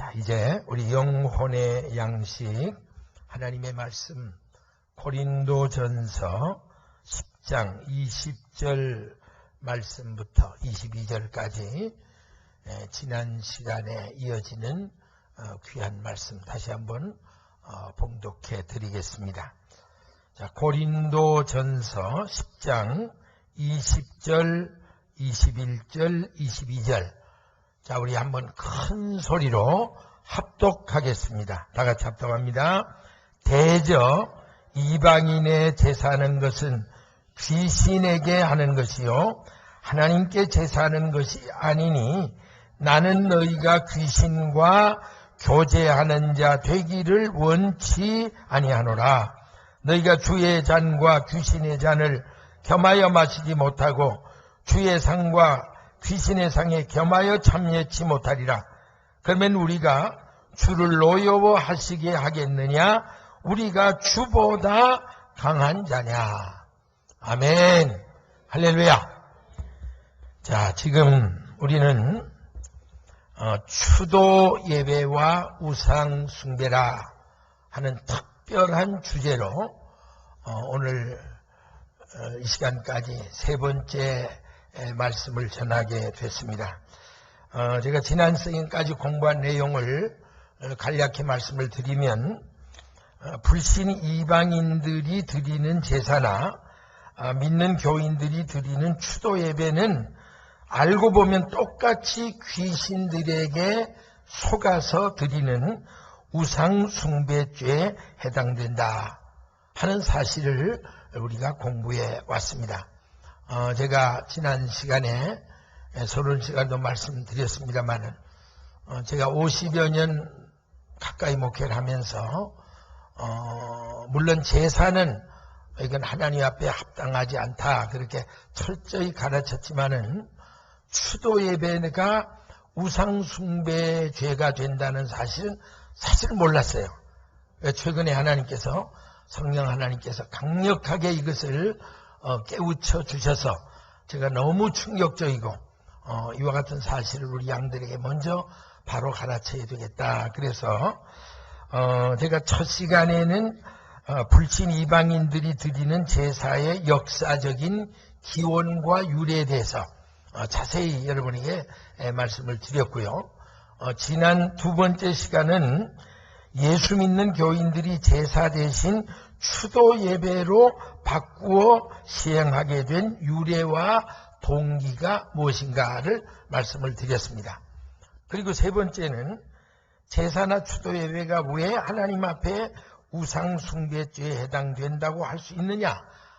자, 이제 우리 영혼의 양식 하나님의 말씀 고린도전서 10장 20절 말씀부터 22절까지 지난 시간에 이어지는 귀한 말씀 다시 한번 봉독해 드리겠습니다. 자, 고린도전서 10장 20절, 21절, 22절. 자, 우리 한번 큰 소리로 합독하겠습니다. 다 같이 합독합니다. 대저 이방인의 제사하는 것은 귀신에게 하는 것이요 하나님께 제사하는 것이 아니니 나는 너희가 귀신과 교제하는 자 되기를 원치 아니하노라. 너희가 주의 잔과 귀신의 잔을 겸하여 마시지 못하고 주의 상과 귀신의 상에 겸하여 참여치 못하리라. 그러면 우리가 주를 노여워하시게 하겠느냐? 우리가 주보다 강한 자냐? 아멘. 할렐루야. 자, 지금 우리는 추도 예배와 우상 숭배라 하는 특별한 주제로 오늘 이 시간까지 세 번째 말씀을 전하게 됐습니다. 제가 지난 시간까지 공부한 내용을 간략히 말씀을 드리면 불신 이방인들이 드리는 제사나 믿는 교인들이 드리는 추도 예배는 알고 보면 똑같이 귀신들에게 속아서 드리는 우상 숭배죄에 해당된다 하는 사실을 우리가 공부해 왔습니다. 제가 지난 시간에 서론 시간도 말씀드렸습니다만 제가 50여 년 가까이 목회를 하면서 물론 제사는 이건 하나님 앞에 합당하지 않다 그렇게 철저히 가르쳤지만은 추도 예배가 우상 숭배 죄가 된다는 사실은 사실 몰랐어요. 최근에 하나님께서 성령 하나님께서 강력하게 이것을 깨우쳐 주셔서 제가 너무 충격적이고 이와 같은 사실을 우리 양들에게 먼저 바로 가르쳐야 되겠다. 그래서 제가 첫 시간에는 불신 이방인들이 드리는 제사의 역사적인 기원과 유래에 대해서 자세히 여러분에게 말씀을 드렸고요. 지난 두 번째 시간은 예수 믿는 교인들이 제사 대신 추도 예배로 바꾸어 시행하게 된 유래와 동기가 무엇인가를 말씀을 드렸습니다. 그리고 세 번째는 제사나 추도 예배가 왜 하나님 앞에 우상 숭배죄에 해당된다고 할 수 있느냐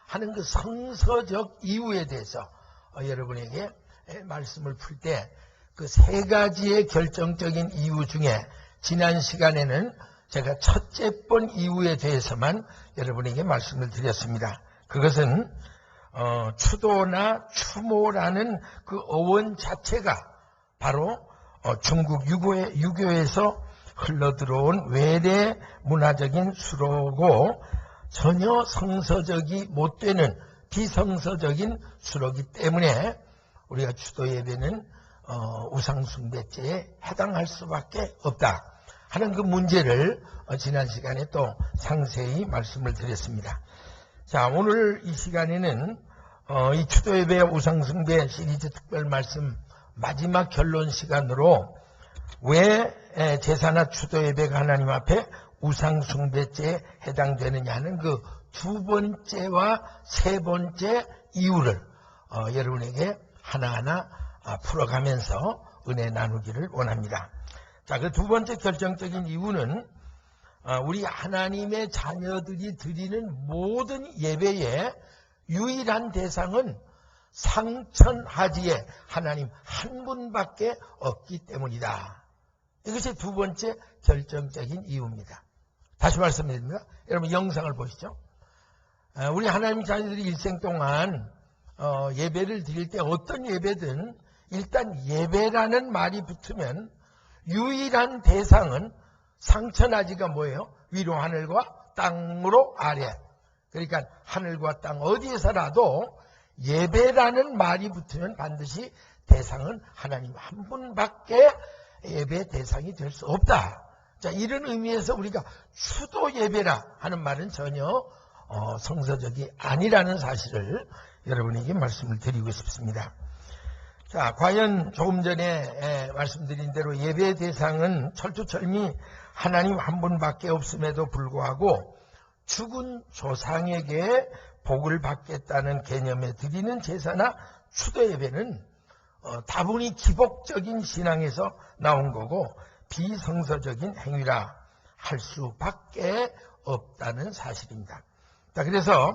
하는 그 성서적 이유에 대해서 여러분에게 말씀을 풀 때 그 세 가지의 결정적인 이유 중에 지난 시간에는 제가 첫째 번 이유에 대해서만 여러분에게 말씀을 드렸습니다. 그것은 추도나 추모라는 그 어원 자체가 바로 중국 유교에서 흘러들어온 외래 문화적인 수로고 전혀 성서적이 못 되는 비성서적인 수로기 때문에 우리가 추도 예배는 우상숭배죄에 해당할 수밖에 없다 하는 그 문제를 지난 시간에 또 상세히 말씀을 드렸습니다. 자, 오늘 이 시간에는 이 추도 예배와 우상숭배 시리즈 특별 말씀 마지막 결론 시간으로 왜 제사나 추도 예배가 하나님 앞에 우상숭배죄에 해당되느냐 하는 그 두 번째와 세 번째 이유를 여러분에게 하나하나 풀어가면서 은혜 나누기를 원합니다. 자, 그 두 번째 결정적인 이유는 우리 하나님의 자녀들이 드리는 모든 예배의 유일한 대상은 상천하지에 하나님 한 분밖에 없기 때문이다. 이것이 두 번째 결정적인 이유입니다. 다시 말씀드립니다. 여러분 영상을 보시죠. 우리 하나님 자녀들이 일생 동안 예배를 드릴 때 어떤 예배든 일단 예배라는 말이 붙으면 유일한 대상은 상천하지가 뭐예요? 위로 하늘과 땅으로 아래. 그러니까 하늘과 땅 어디에서라도 예배라는 말이 붙으면 반드시 대상은 하나님 한 분밖에 예배 대상이 될 수 없다. 자, 이런 의미에서 우리가 추도 예배라 하는 말은 전혀 성서적이 아니라는 사실을 여러분에게 말씀을 드리고 싶습니다. 자, 과연 조금 전에 말씀드린 대로 예배 대상은 철두철미 하나님 한 분밖에 없음에도 불구하고 죽은 조상에게 복을 받겠다는 개념에 드리는 제사나 추도 예배는 다분히 기복적인 신앙에서 나온 거고 비성서적인 행위라 할 수밖에 없다는 사실입니다. 자, 그래서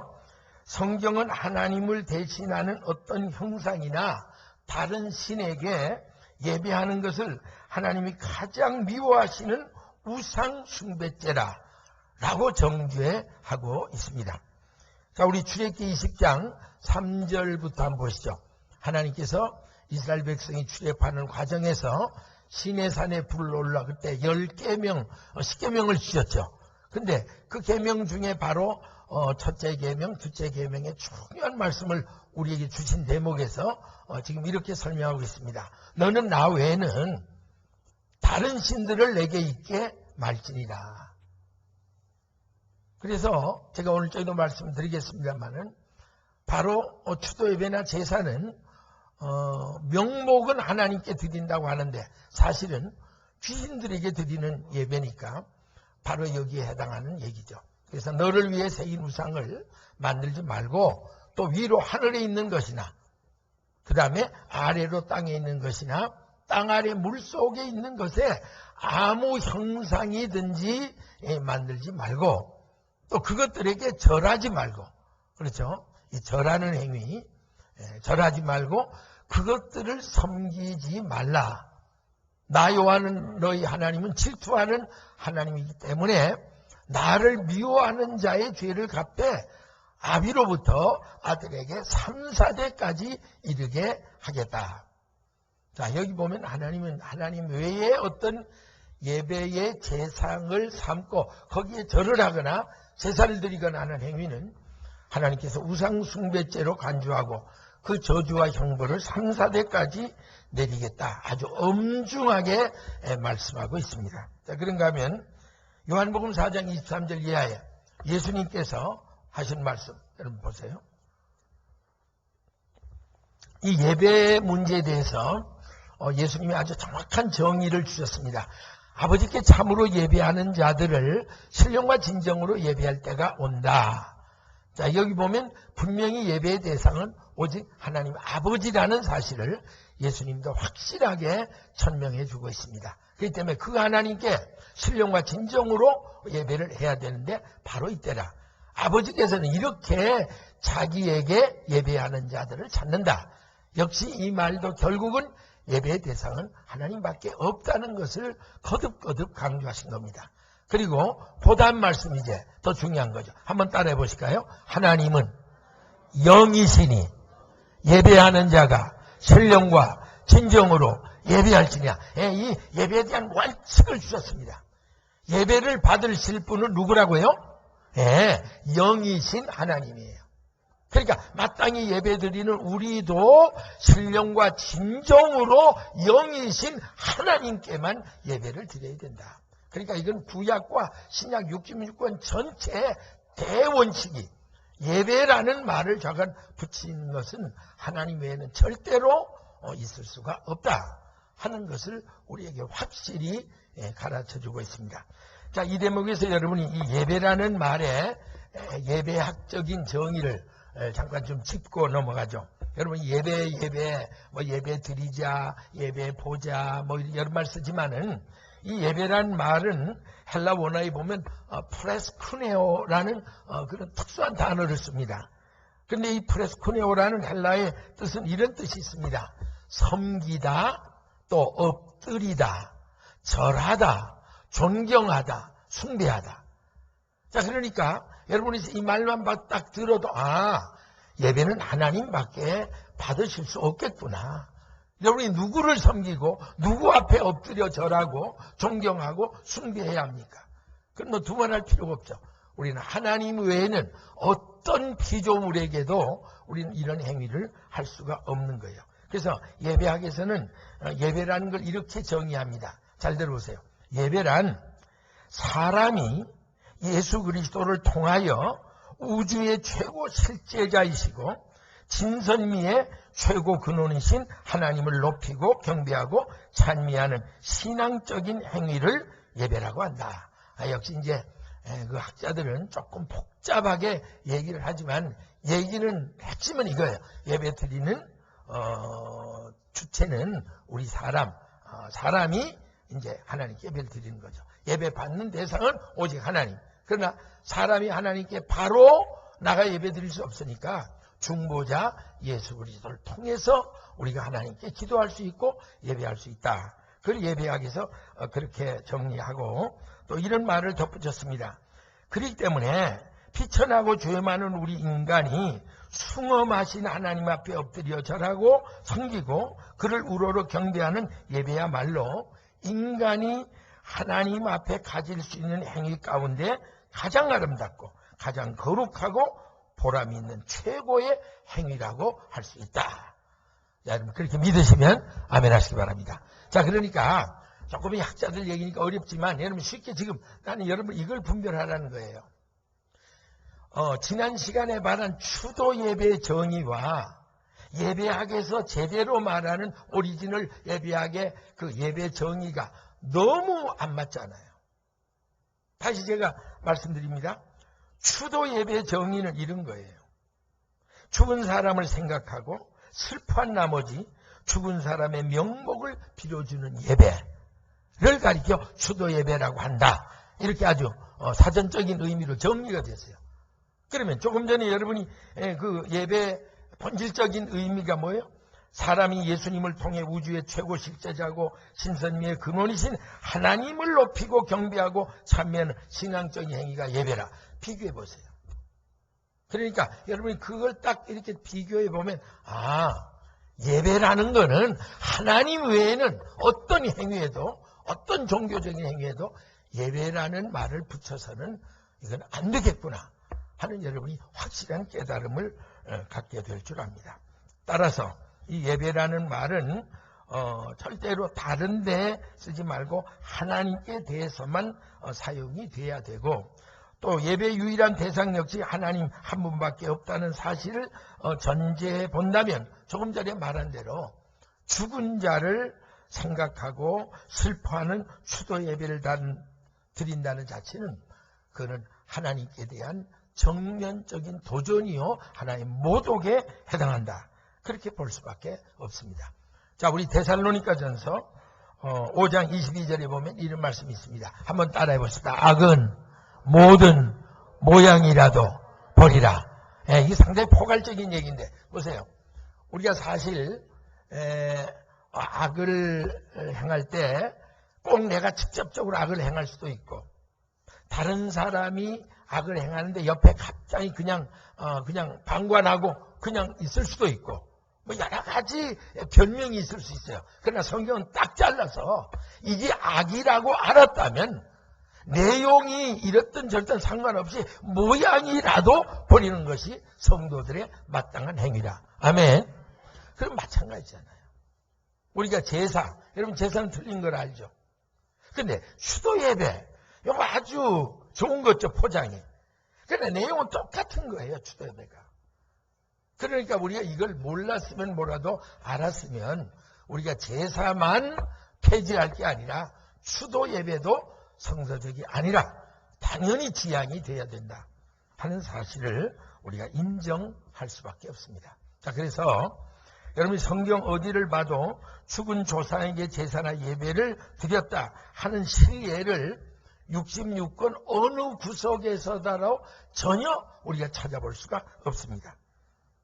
성경은 하나님을 대신하는 어떤 형상이나 다른 신에게 예배하는 것을 하나님이 가장 미워하시는 우상 숭배죄라 라고 정죄하고 있습니다. 자, 우리 출애굽기 20장 3절부터 한번 보시죠. 하나님께서 이스라엘 백성이 출애굽하는 과정에서 시내산에 불을 올라 그때 10계명, 10계명을 주셨죠. 근데 그 계명 중에 바로 첫째 계명, 둘째 계명의 중요한 말씀을 우리에게 주신 대목에서 지금 이렇게 설명하고 있습니다. 너는 나 외에는 다른 신들을 내게 있게 말지니라. 그래서 제가 오늘 저희도 말씀드리겠습니다만은 바로 추도 예배나 제사는 명목은 하나님께 드린다고 하는데 사실은 귀신들에게 드리는 예배니까 바로 여기에 해당하는 얘기죠. 그래서 너를 위해 새긴 우상을 만들지 말고 또 위로 하늘에 있는 것이나 그 다음에 아래로 땅에 있는 것이나 땅 아래 물속에 있는 것에 아무 형상이든지 만들지 말고 또 그것들에게 절하지 말고, 그렇죠? 이 절하는 행위, 절하지 말고 그것들을 섬기지 말라. 나 여호와는 너희 하나님은 질투하는 하나님이기 때문에 나를 미워하는 자의 죄를 갚되 아비로부터 아들에게 3, 4대까지 이르게 하겠다. 자, 여기 보면 하나님은 하나님 외에 어떤 예배의 제상을 삼고 거기에 절을 하거나 제사를 드리거나 하는 행위는 하나님께서 우상숭배죄로 간주하고 그 저주와 형벌을 3, 4대까지 내리겠다. 아주 엄중하게 말씀하고 있습니다. 자, 그런가 하면 요한복음 4장 23절 이하에 예수님께서 하신 말씀 여러분 보세요. 이 예배 문제에 대해서 예수님이 아주 정확한 정의를 주셨습니다. 아버지께 참으로 예배하는 자들을 신령과 진정으로 예배할 때가 온다. 자, 여기 보면 분명히 예배의 대상은 오직 하나님 아버지라는 사실을 예수님도 확실하게 천명해 주고 있습니다. 그렇기 때문에 그 하나님께 신령과 진정으로 예배를 해야 되는데 바로 이때라. 아버지께서는 이렇게 자기에게 예배하는 자들을 찾는다. 역시 이 말도 결국은 예배의 대상은 하나님밖에 없다는 것을 거듭거듭 강조하신 겁니다. 그리고 보단 말씀 이제 더 중요한 거죠. 한번 따라해 보실까요? 하나님은 영이시니 예배하는 자가 신령과 진정으로 예배할지냐. 이 예배에 대한 원칙을 주셨습니다. 예배를 받으실 분은 누구라고요? 영이신 하나님이에요. 그러니까 마땅히 예배드리는 우리도 신령과 진정으로 영이신 하나님께만 예배를 드려야 된다. 그러니까 이건 구약과 신약 육지민주권 전체의 대원칙이 예배라는 말을 저간 붙인 것은 하나님 외에는 절대로 있을 수가 없다 하는 것을 우리에게 확실히 가르쳐주고 있습니다. 자, 이 대목에서 여러분이 이 예배라는 말의 예배학적인 정의를 잠깐 좀 짚고 넘어가죠. 여러분 예배 드리자, 예배 보자 여러 말 쓰지만은 이 예배라는 말은 헬라 원어에 보면 프레스쿠네오라는 그런 특수한 단어를 씁니다. 그런데 이 프레스쿠네오라는 헬라의 뜻은 이런 뜻이 있습니다. 섬기다, 또 엎드리다, 절하다, 존경하다, 숭배하다. 자, 그러니까 여러분이 이 말만 딱 들어도 예배는 하나님밖에 받으실 수 없겠구나. 여러분이 누구를 섬기고 누구 앞에 엎드려 절하고 존경하고 숭배해야 합니까? 그건 두말할 필요가 없죠. 우리는 하나님 외에는 어떤 피조물에게도 우리는 이런 행위를 할 수가 없는 거예요. 그래서 예배학에서는 예배라는 걸 이렇게 정의합니다. 잘 들어보세요. 예배란 사람이 예수 그리스도를 통하여 우주의 최고 실제자이시고 진선미의 최고 근원이신 하나님을 높이고 경배하고 찬미하는 신앙적인 행위를 예배라고 한다. 역시 이제 그 학자들은 조금 복잡하게 얘기를 하지만 얘기는 핵심은 이거예요. 예배 드리는 주체는 우리 사람이 이제 하나님께 예배를 드리는 거죠. 예배 받는 대상은 오직 하나님. 그러나 사람이 하나님께 바로 나가 예배 드릴 수 없으니까 중보자 예수 그리스도를 통해서 우리가 하나님께 기도할 수 있고 예배할 수 있다. 그걸 예배학에서 그렇게 정리하고 또 이런 말을 덧붙였습니다. 그렇기 때문에 비천하고 죄 많은 우리 인간이 숭엄하신 하나님 앞에 엎드려 절하고 섬기고 그를 우러러 경배하는 예배야말로 인간이 하나님 앞에 가질 수 있는 행위 가운데 가장 아름답고 가장 거룩하고 보람 있는 최고의 행위라고 할 수 있다. 자, 여러분 그렇게 믿으시면 아멘 하시기 바랍니다. 자, 그러니까 조금 이 학자들 얘기니까 어렵지만 여러분 쉽게 지금 나는 여러분 이걸 분별하라는 거예요. 지난 시간에 말한 추도 예배 정의와 예배학에서 제대로 말하는 오리지널 예배학의 그 예배 정의가 너무 안 맞잖아요. 다시 제가 말씀드립니다. 추도 예배 정의는 이런 거예요. 죽은 사람을 생각하고 슬퍼한 나머지 죽은 사람의 명복을 빌어주는 예배를 가리켜 추도 예배라고 한다. 이렇게 아주 사전적인 의미로 정리가 됐어요. 그러면 조금 전에 여러분이 그 예배 본질적인 의미가 뭐예요? 사람이 예수님을 통해 우주의 최고 실제자고 신선미의 근원이신 하나님을 높이고 경배하고 찬미하는 신앙적인 행위가 예배라. 비교해 보세요. 그러니까 여러분이 그걸 딱 이렇게 비교해 보면 예배라는 거는 하나님 외에는 어떤 행위에도 어떤 종교적인 행위에도 예배라는 말을 붙여서는 이건 안 되겠구나 하는 여러분이 확실한 깨달음을 갖게 될 줄 압니다. 따라서 이 예배라는 말은 절대로 다른 데 쓰지 말고 하나님께 대해서만 사용이 돼야 되고 또 예배 유일한 대상 역시 하나님 한 분밖에 없다는 사실을 전제해 본다면 조금 전에 말한 대로 죽은 자를 생각하고 슬퍼하는 추도 예배를 드린다는 자체는 그는 하나님께 대한 정면적인 도전이요 하나님 모독에 해당한다. 그렇게 볼 수밖에 없습니다. 자, 우리 데살로니가전서 5장 22절에 보면 이런 말씀이 있습니다. 한번 따라해 보십시다. 악은 모든 모양이라도 버리라. 이게 상당히 포괄적인 얘기인데 보세요. 우리가 사실 악을 행할 때 꼭 내가 직접적으로 악을 행할 수도 있고 다른 사람이 악을 행하는데 옆에 갑자기 그냥 방관하고 그냥 있을 수도 있고 뭐 여러 가지 변명이 있을 수 있어요. 그러나 성경은 딱 잘라서 이게 악이라고 알았다면 내용이 이렇든 저렇든 상관없이 모양이라도 버리는 것이 성도들의 마땅한 행위라. 아멘. 그럼 마찬가지잖아요. 우리가 제사, 여러분 제사는 틀린 걸 알죠? 근데 추도 예배, 이거 아주 좋은 거죠, 포장이. 그런데 내용은 똑같은 거예요, 추도 예배가. 그러니까 우리가 이걸 몰랐으면 뭐라도 알았으면 우리가 제사만 폐지할 게 아니라 추도 예배도 성서적이 아니라 당연히 지양이 돼야 된다 하는 사실을 우리가 인정할 수밖에 없습니다. 자, 그래서 여러분이 성경 어디를 봐도 죽은 조상에게 제사나 예배를 드렸다 하는 실례를 66권 어느 구석에서다도 전혀 우리가 찾아볼 수가 없습니다.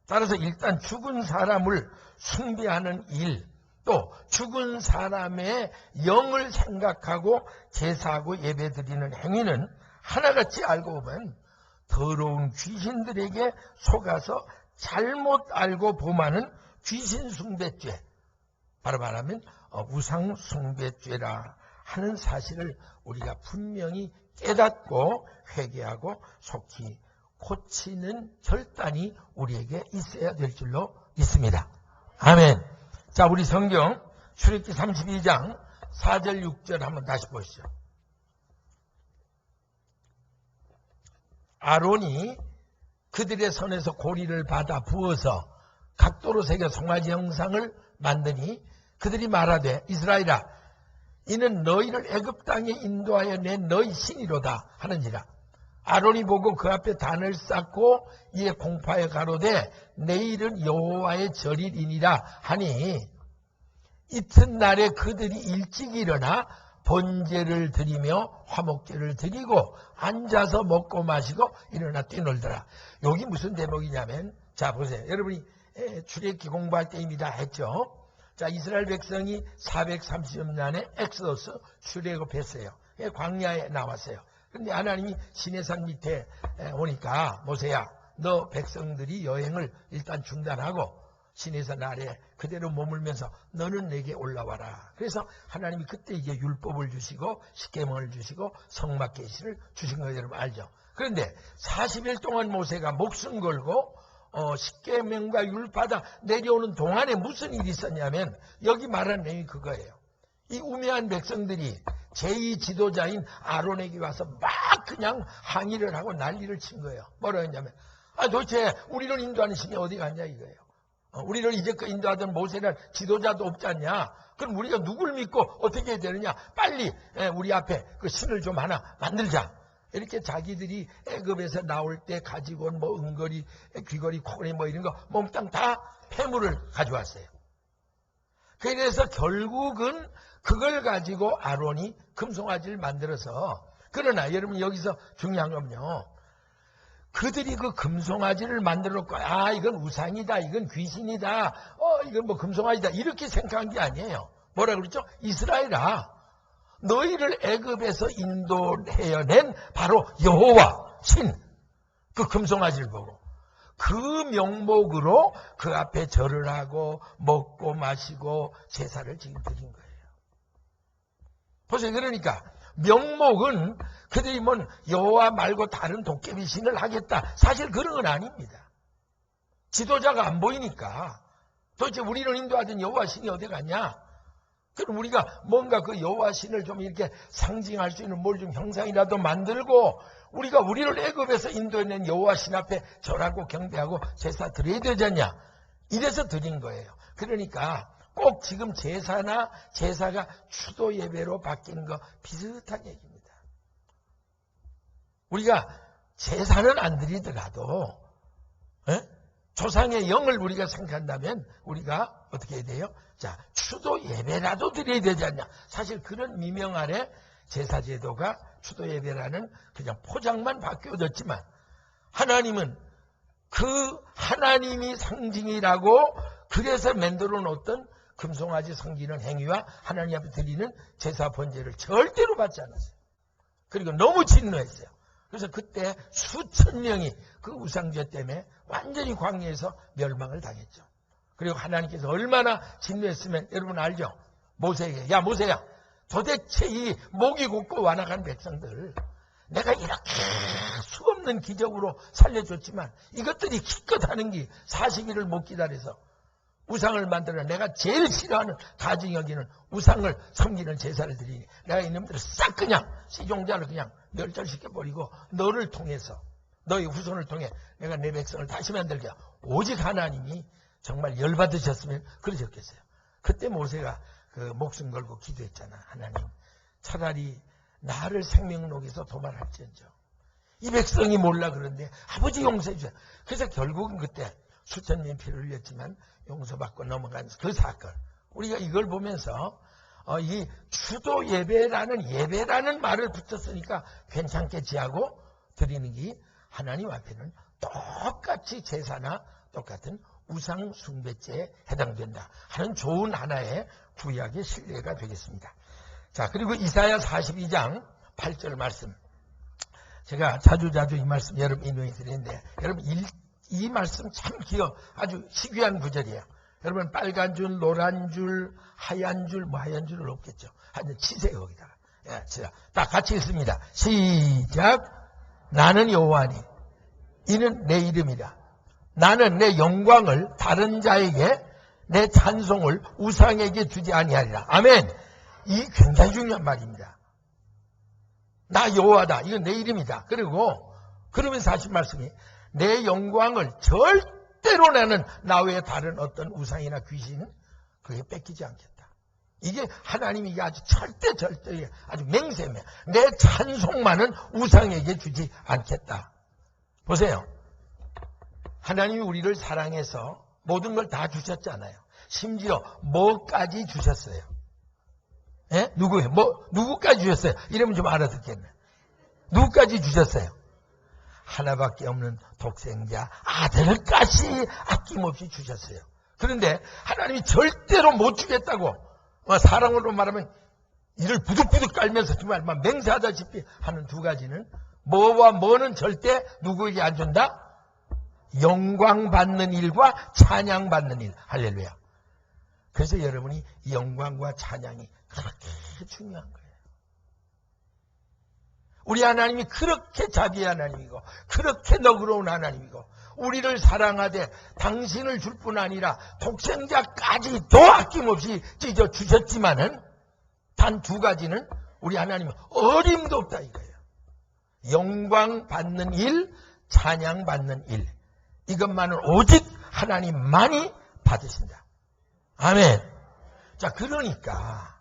따라서 일단 죽은 사람을 숭배하는 일, 또 죽은 사람의 영을 생각하고 제사하고 예배드리는 행위는 하나같이 알고 보면 더러운 귀신들에게 속아서 잘못 알고 범하는 귀신 숭배죄, 바로 말하면 우상 숭배죄라 하는 사실을 우리가 분명히 깨닫고 회개하고 속히 고치는 결단이 우리에게 있어야 될 줄로 믿습니다. 아멘. 자, 우리 성경 출애굽기 32장 4절 6절 한번 다시 보시죠. 아론이 그들의 손에서 고리를 받아 부어서 각도로 새겨 송아지 형상을 만드니 그들이 말하되 이스라엘아 이는 너희를 애굽 땅에 인도하여 낸 너희 신이로다 하는지라. 아론이 보고 그 앞에 단을 쌓고 이에 공파에 가로되 내일은 여호와의 절일이니라 하니 이튿날에 그들이 일찍 일어나 번제를 드리며 화목제를 드리고 앉아서 먹고 마시고 일어나 뛰놀더라. 여기 무슨 대목이냐면, 자 보세요. 여러분이 출애굽기 공부할 때입니다 했죠. 자, 이스라엘 백성이 430년에 엑소더스 출애굽했어요. 광야에 나왔어요. 그런데 하나님이 시내산 밑에 오니까 모세야 너 백성들이 여행을 일단 중단하고 시내산 아래 그대로 머물면서 너는 내게 올라와라. 그래서 하나님이 그때 이게 율법을 주시고 십계명을 주시고 성막 계시를 주신 거 여러분 알죠. 그런데 40일 동안 모세가 목숨 걸고 십계명과 율법받아 내려오는 동안에 무슨 일이 있었냐면 여기 말하는 내용이 그거예요. 이 우매한 백성들이 제2 지도자인 아론에게 와서 막 그냥 항의를 하고 난리를 친 거예요. 뭐라 했냐면 도대체 우리를 인도하는 신이 어디 갔냐 이거예요. 우리를 이제껏 인도하던 모세는 지도자도 없지 않냐. 그럼 우리가 누굴 믿고 어떻게 해야 되느냐. 빨리 우리 앞에 그 신을 좀 하나 만들자. 이렇게 자기들이 애굽에서 나올 때 가지고 온 뭐 은거리, 귀걸이, 코걸이 뭐 이런 거 몽땅 다 폐물을 가져왔어요. 그래서 결국은 그걸 가지고 아론이 금송아지를 만들어서, 그러나 여러분 여기서 중요한 건요. 그들이 그 금송아지를 만들어 놓고 이건 우상이다, 이건 귀신이다, 이건 뭐 금송아지다 이렇게 생각한 게 아니에요. 뭐라 그랬죠? 이스라엘아, 너희를 애굽에서 인도해낸 바로 여호와 신, 그 금송아지를 보고 그 명목으로 그 앞에 절을 하고 먹고 마시고 제사를 지금 드린 거예요. 보세요. 그러니까 명목은 그들이 뭔 여호와 말고 다른 도깨비 신을 하겠다, 사실 그런 건 아닙니다. 지도자가 안 보이니까 도대체 우리를 인도하던 여호와 신이 어디 갔냐? 그럼 우리가 뭔가 그 여호와 신을 좀 이렇게 상징할 수 있는 뭘 좀 형상이라도 만들고 우리가 우리를 애굽에서 인도해낸 여호와 신 앞에 절하고 경배하고 제사 드려야 되지 않냐? 이래서 드린 거예요. 그러니까 꼭 지금 제사나 제사가 추도 예배로 바뀌는 거 비슷한 얘기입니다. 우리가 제사는 안 드리더라도 조상의 영을 우리가 생각한다면 우리가 어떻게 해야 돼요? 자, 추도 예배라도 드려야 되지 않냐? 사실 그런 미명 아래 제사제도가 추도 예배라는 그냥 포장만 바뀌어졌지만 하나님은 그 하나님이 상징이라고 그래서 만들어 놓았던 금송아지 섬기는 행위와 하나님 앞에 드리는 제사 번제를 절대로 받지 않았어요. 그리고 너무 진노했어요. 그래서 그때 수천 명이 그 우상죄 때문에 완전히 광야에서 멸망을 당했죠. 그리고 하나님께서 얼마나 진노했으면 여러분 알죠? 모세에게, 야 모세야, 도대체 이 목이 곧고 완악한 백성들 내가 이렇게 수없는 기적으로 살려줬지만 이것들이 기껏 하는 게 40일을 못 기다려서 우상을 만들어 내가 제일 싫어하는 가증 여기는 우상을 섬기는 제사를 드리니 내가 이놈들을 싹 그냥 시종자를 그냥 멸절시켜버리고 너를 통해서 너희 후손을 통해 내가 내 백성을 다시 만들게. 오직 하나님이 정말 열받으셨으면 그러셨겠어요. 그때 모세가 그 목숨 걸고 기도했잖아. 하나님 차라리 나를 생명록에서 도말할지언정 이 백성이 몰라 그런데 아버지 용서해 주세요. 그래서 결국은 그때 수천 명의 피를 흘렸지만 용서받고 넘어간 그 사건, 우리가 이걸 보면서 이 추도 예배라는 말을 붙였으니까 괜찮겠지 하고 드리는 게 하나님 앞에는 똑같이 제사나 똑같은 우상 숭배죄에 해당된다 하는 좋은 하나의 구약의 신뢰가 되겠습니다. 자, 그리고 이사야 42장 8절 말씀, 제가 자주 이 말씀 여러분 인용해 드리는데 여러분 이 말씀 참 아주 희귀한 구절이에요. 여러분 빨간 줄, 노란 줄, 하얀 줄, 뭐 하얀 줄은 없겠죠. 하여튼 치세요 거기다가. 예, 딱 같이 있습니다. 시작. 나는 여호와니 이는 내 이름이라. 나는 내 영광을 다른 자에게 내 찬송을 우상에게 주지 아니하리라. 아멘. 이 굉장히 중요한 말입니다. 나 여호와다. 이건 내 이름이다. 그리고 그러면서 하신 말씀이 내 영광을 절대로 나는 나 외에 다른 어떤 우상이나 귀신은 그게 뺏기지 않겠다. 이게 하나님이 이게 아주 절대 아주 맹세면 내 찬송만은 우상에게 주지 않겠다. 보세요. 하나님이 우리를 사랑해서 모든 걸 다 주셨잖아요. 심지어 뭐까지 주셨어요. 예? 누구예요? 누구까지 주셨어요? 이러면 좀 알아듣겠네. 누구까지 주셨어요? 하나밖에 없는 독생자 아들까지 아낌없이 주셨어요. 그런데 하나님이 절대로 못 주겠다고 사랑으로 말하면 이를 부득부득 깔면서 정말 맹세하다시피 하는 두 가지는 뭐와 뭐는 절대 누구에게 안 준다? 영광 받는 일과 찬양 받는 일. 할렐루야. 그래서 여러분이 영광과 찬양이 그렇게 중요한 거예요. 우리 하나님이 그렇게 자비의 하나님이고 그렇게 너그러운 하나님이고 우리를 사랑하되 당신을 줄 뿐 아니라 독생자까지도 아낌없이 찢어 주셨지만은 단 두 가지는 우리 하나님은 어림도 없다 이거예요. 영광 받는 일, 찬양 받는 일. 이것만은 오직 하나님만이 받으신다. 아멘. 자, 그러니까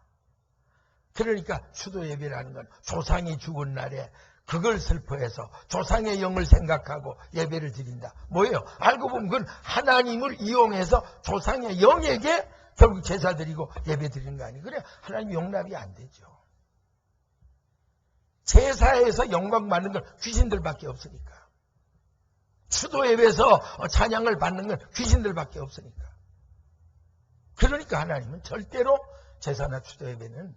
수도 예배라는 건 조상이 죽은 날에 그걸 슬퍼해서 조상의 영을 생각하고 예배를 드린다. 뭐예요? 알고 보면 그건 하나님을 이용해서 조상의 영에게 결국 제사 드리고 예배 드리는 거 아니에요. 그래 하나님 용납이 안 되죠. 제사에서 영광 받는 건 귀신들밖에 없으니까. 수도 예배에서 찬양을 받는 건 귀신들밖에 없으니까. 그러니까 하나님은 절대로 제사나 수도 예배는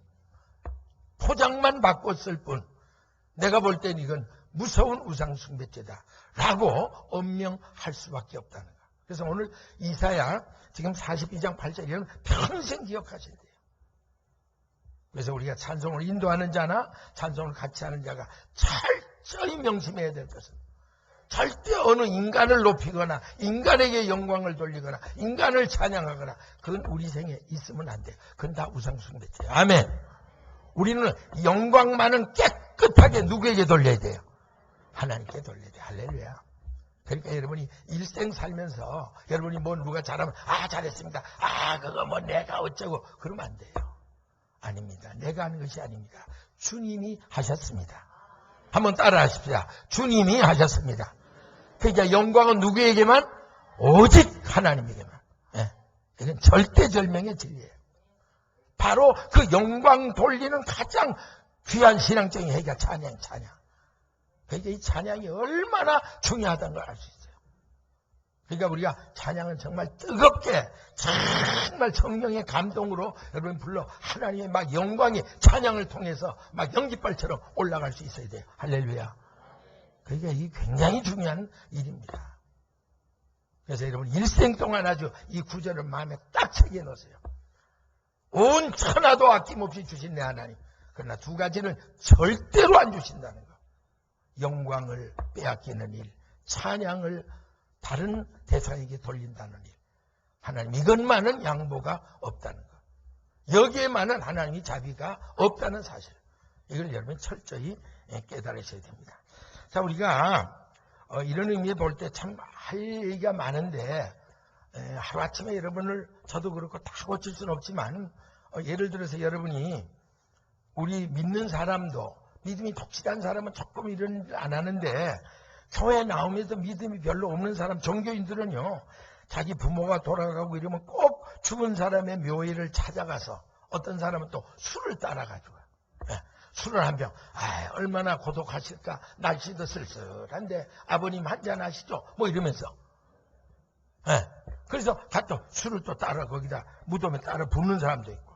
포장만 바꿨을 뿐 내가 볼 땐 이건 무서운 우상숭배죄다라고 엄명할 수밖에 없다는 거. 그래서 오늘 이사야 지금 42장 8절 이런 평생 기억하셔야 돼요. 그래서 우리가 찬송을 인도하는 자나 찬송을 같이 하는 자가 철저히 명심해야 될 것은 절대 어느 인간을 높이거나 인간에게 영광을 돌리거나 인간을 찬양하거나 그건 우리 생에 있으면 안 돼요. 그건 다 우상숭배죄예요. 아멘. 우리는 영광만은 깨끗하게 누구에게 돌려야 돼요? 하나님께 돌려야 돼요. 할렐루야. 그러니까 여러분이 일생 살면서 여러분이 뭐 누가 잘하면 잘했습니다. 그거 뭐 내가 어쩌고 그러면 안 돼요. 아닙니다. 내가 하는 것이 아닙니다. 주님이 하셨습니다. 한번 따라 하십시오. 주님이 하셨습니다. 그러니까 영광은 누구에게만? 오직 하나님에게만. 이건 절대절명의 진리예요. 바로 그 영광 돌리는 가장 귀한 신앙적인 행위가 찬양. 그러니까 이 찬양이 얼마나 중요하다는 걸 알 수 있어요. 그러니까 우리가 찬양은 정말 뜨겁게 정말 성령의 감동으로 여러분 불러 하나님의 막 영광이 찬양을 통해서 막 연기발처럼 올라갈 수 있어야 돼요. 할렐루야. 그러니까 이 굉장히 중요한 일입니다. 그래서 여러분 일생 동안 아주 이 구절을 마음에 딱 새겨 놓으세요. 온 천하도 아낌없이 주신 내 하나님. 그러나 두 가지는 절대로 안 주신다는 거. 영광을 빼앗기는 일, 찬양을 다른 대상에게 돌린다는 일. 하나님 이것만은 양보가 없다는 것. 여기에만은 하나님이 자비가 없다는 사실. 이걸 여러분 철저히 깨달으셔야 됩니다. 자, 우리가 이런 의미에 볼 때 참 할 얘기가 많은데 하루아침에 여러분을 저도 그렇고 다 고칠 수는 없지만 예를 들어서 여러분이 우리 믿는 사람도 믿음이 독실한 사람은 조금 이런 일 안 하는데 교회 나오면서 믿음이 별로 없는 사람 종교인들은요 자기 부모가 돌아가고 이러면 꼭 죽은 사람의 묘의를 찾아가서 어떤 사람은 또 술을 따라가지고 술을 한 병, 얼마나 고독하실까 날씨도 쓸쓸한데 아버님 한잔 하시죠 뭐 이러면서 그래서 또 술을 또 따라 거기다 무덤에 따라 붓는 사람도 있고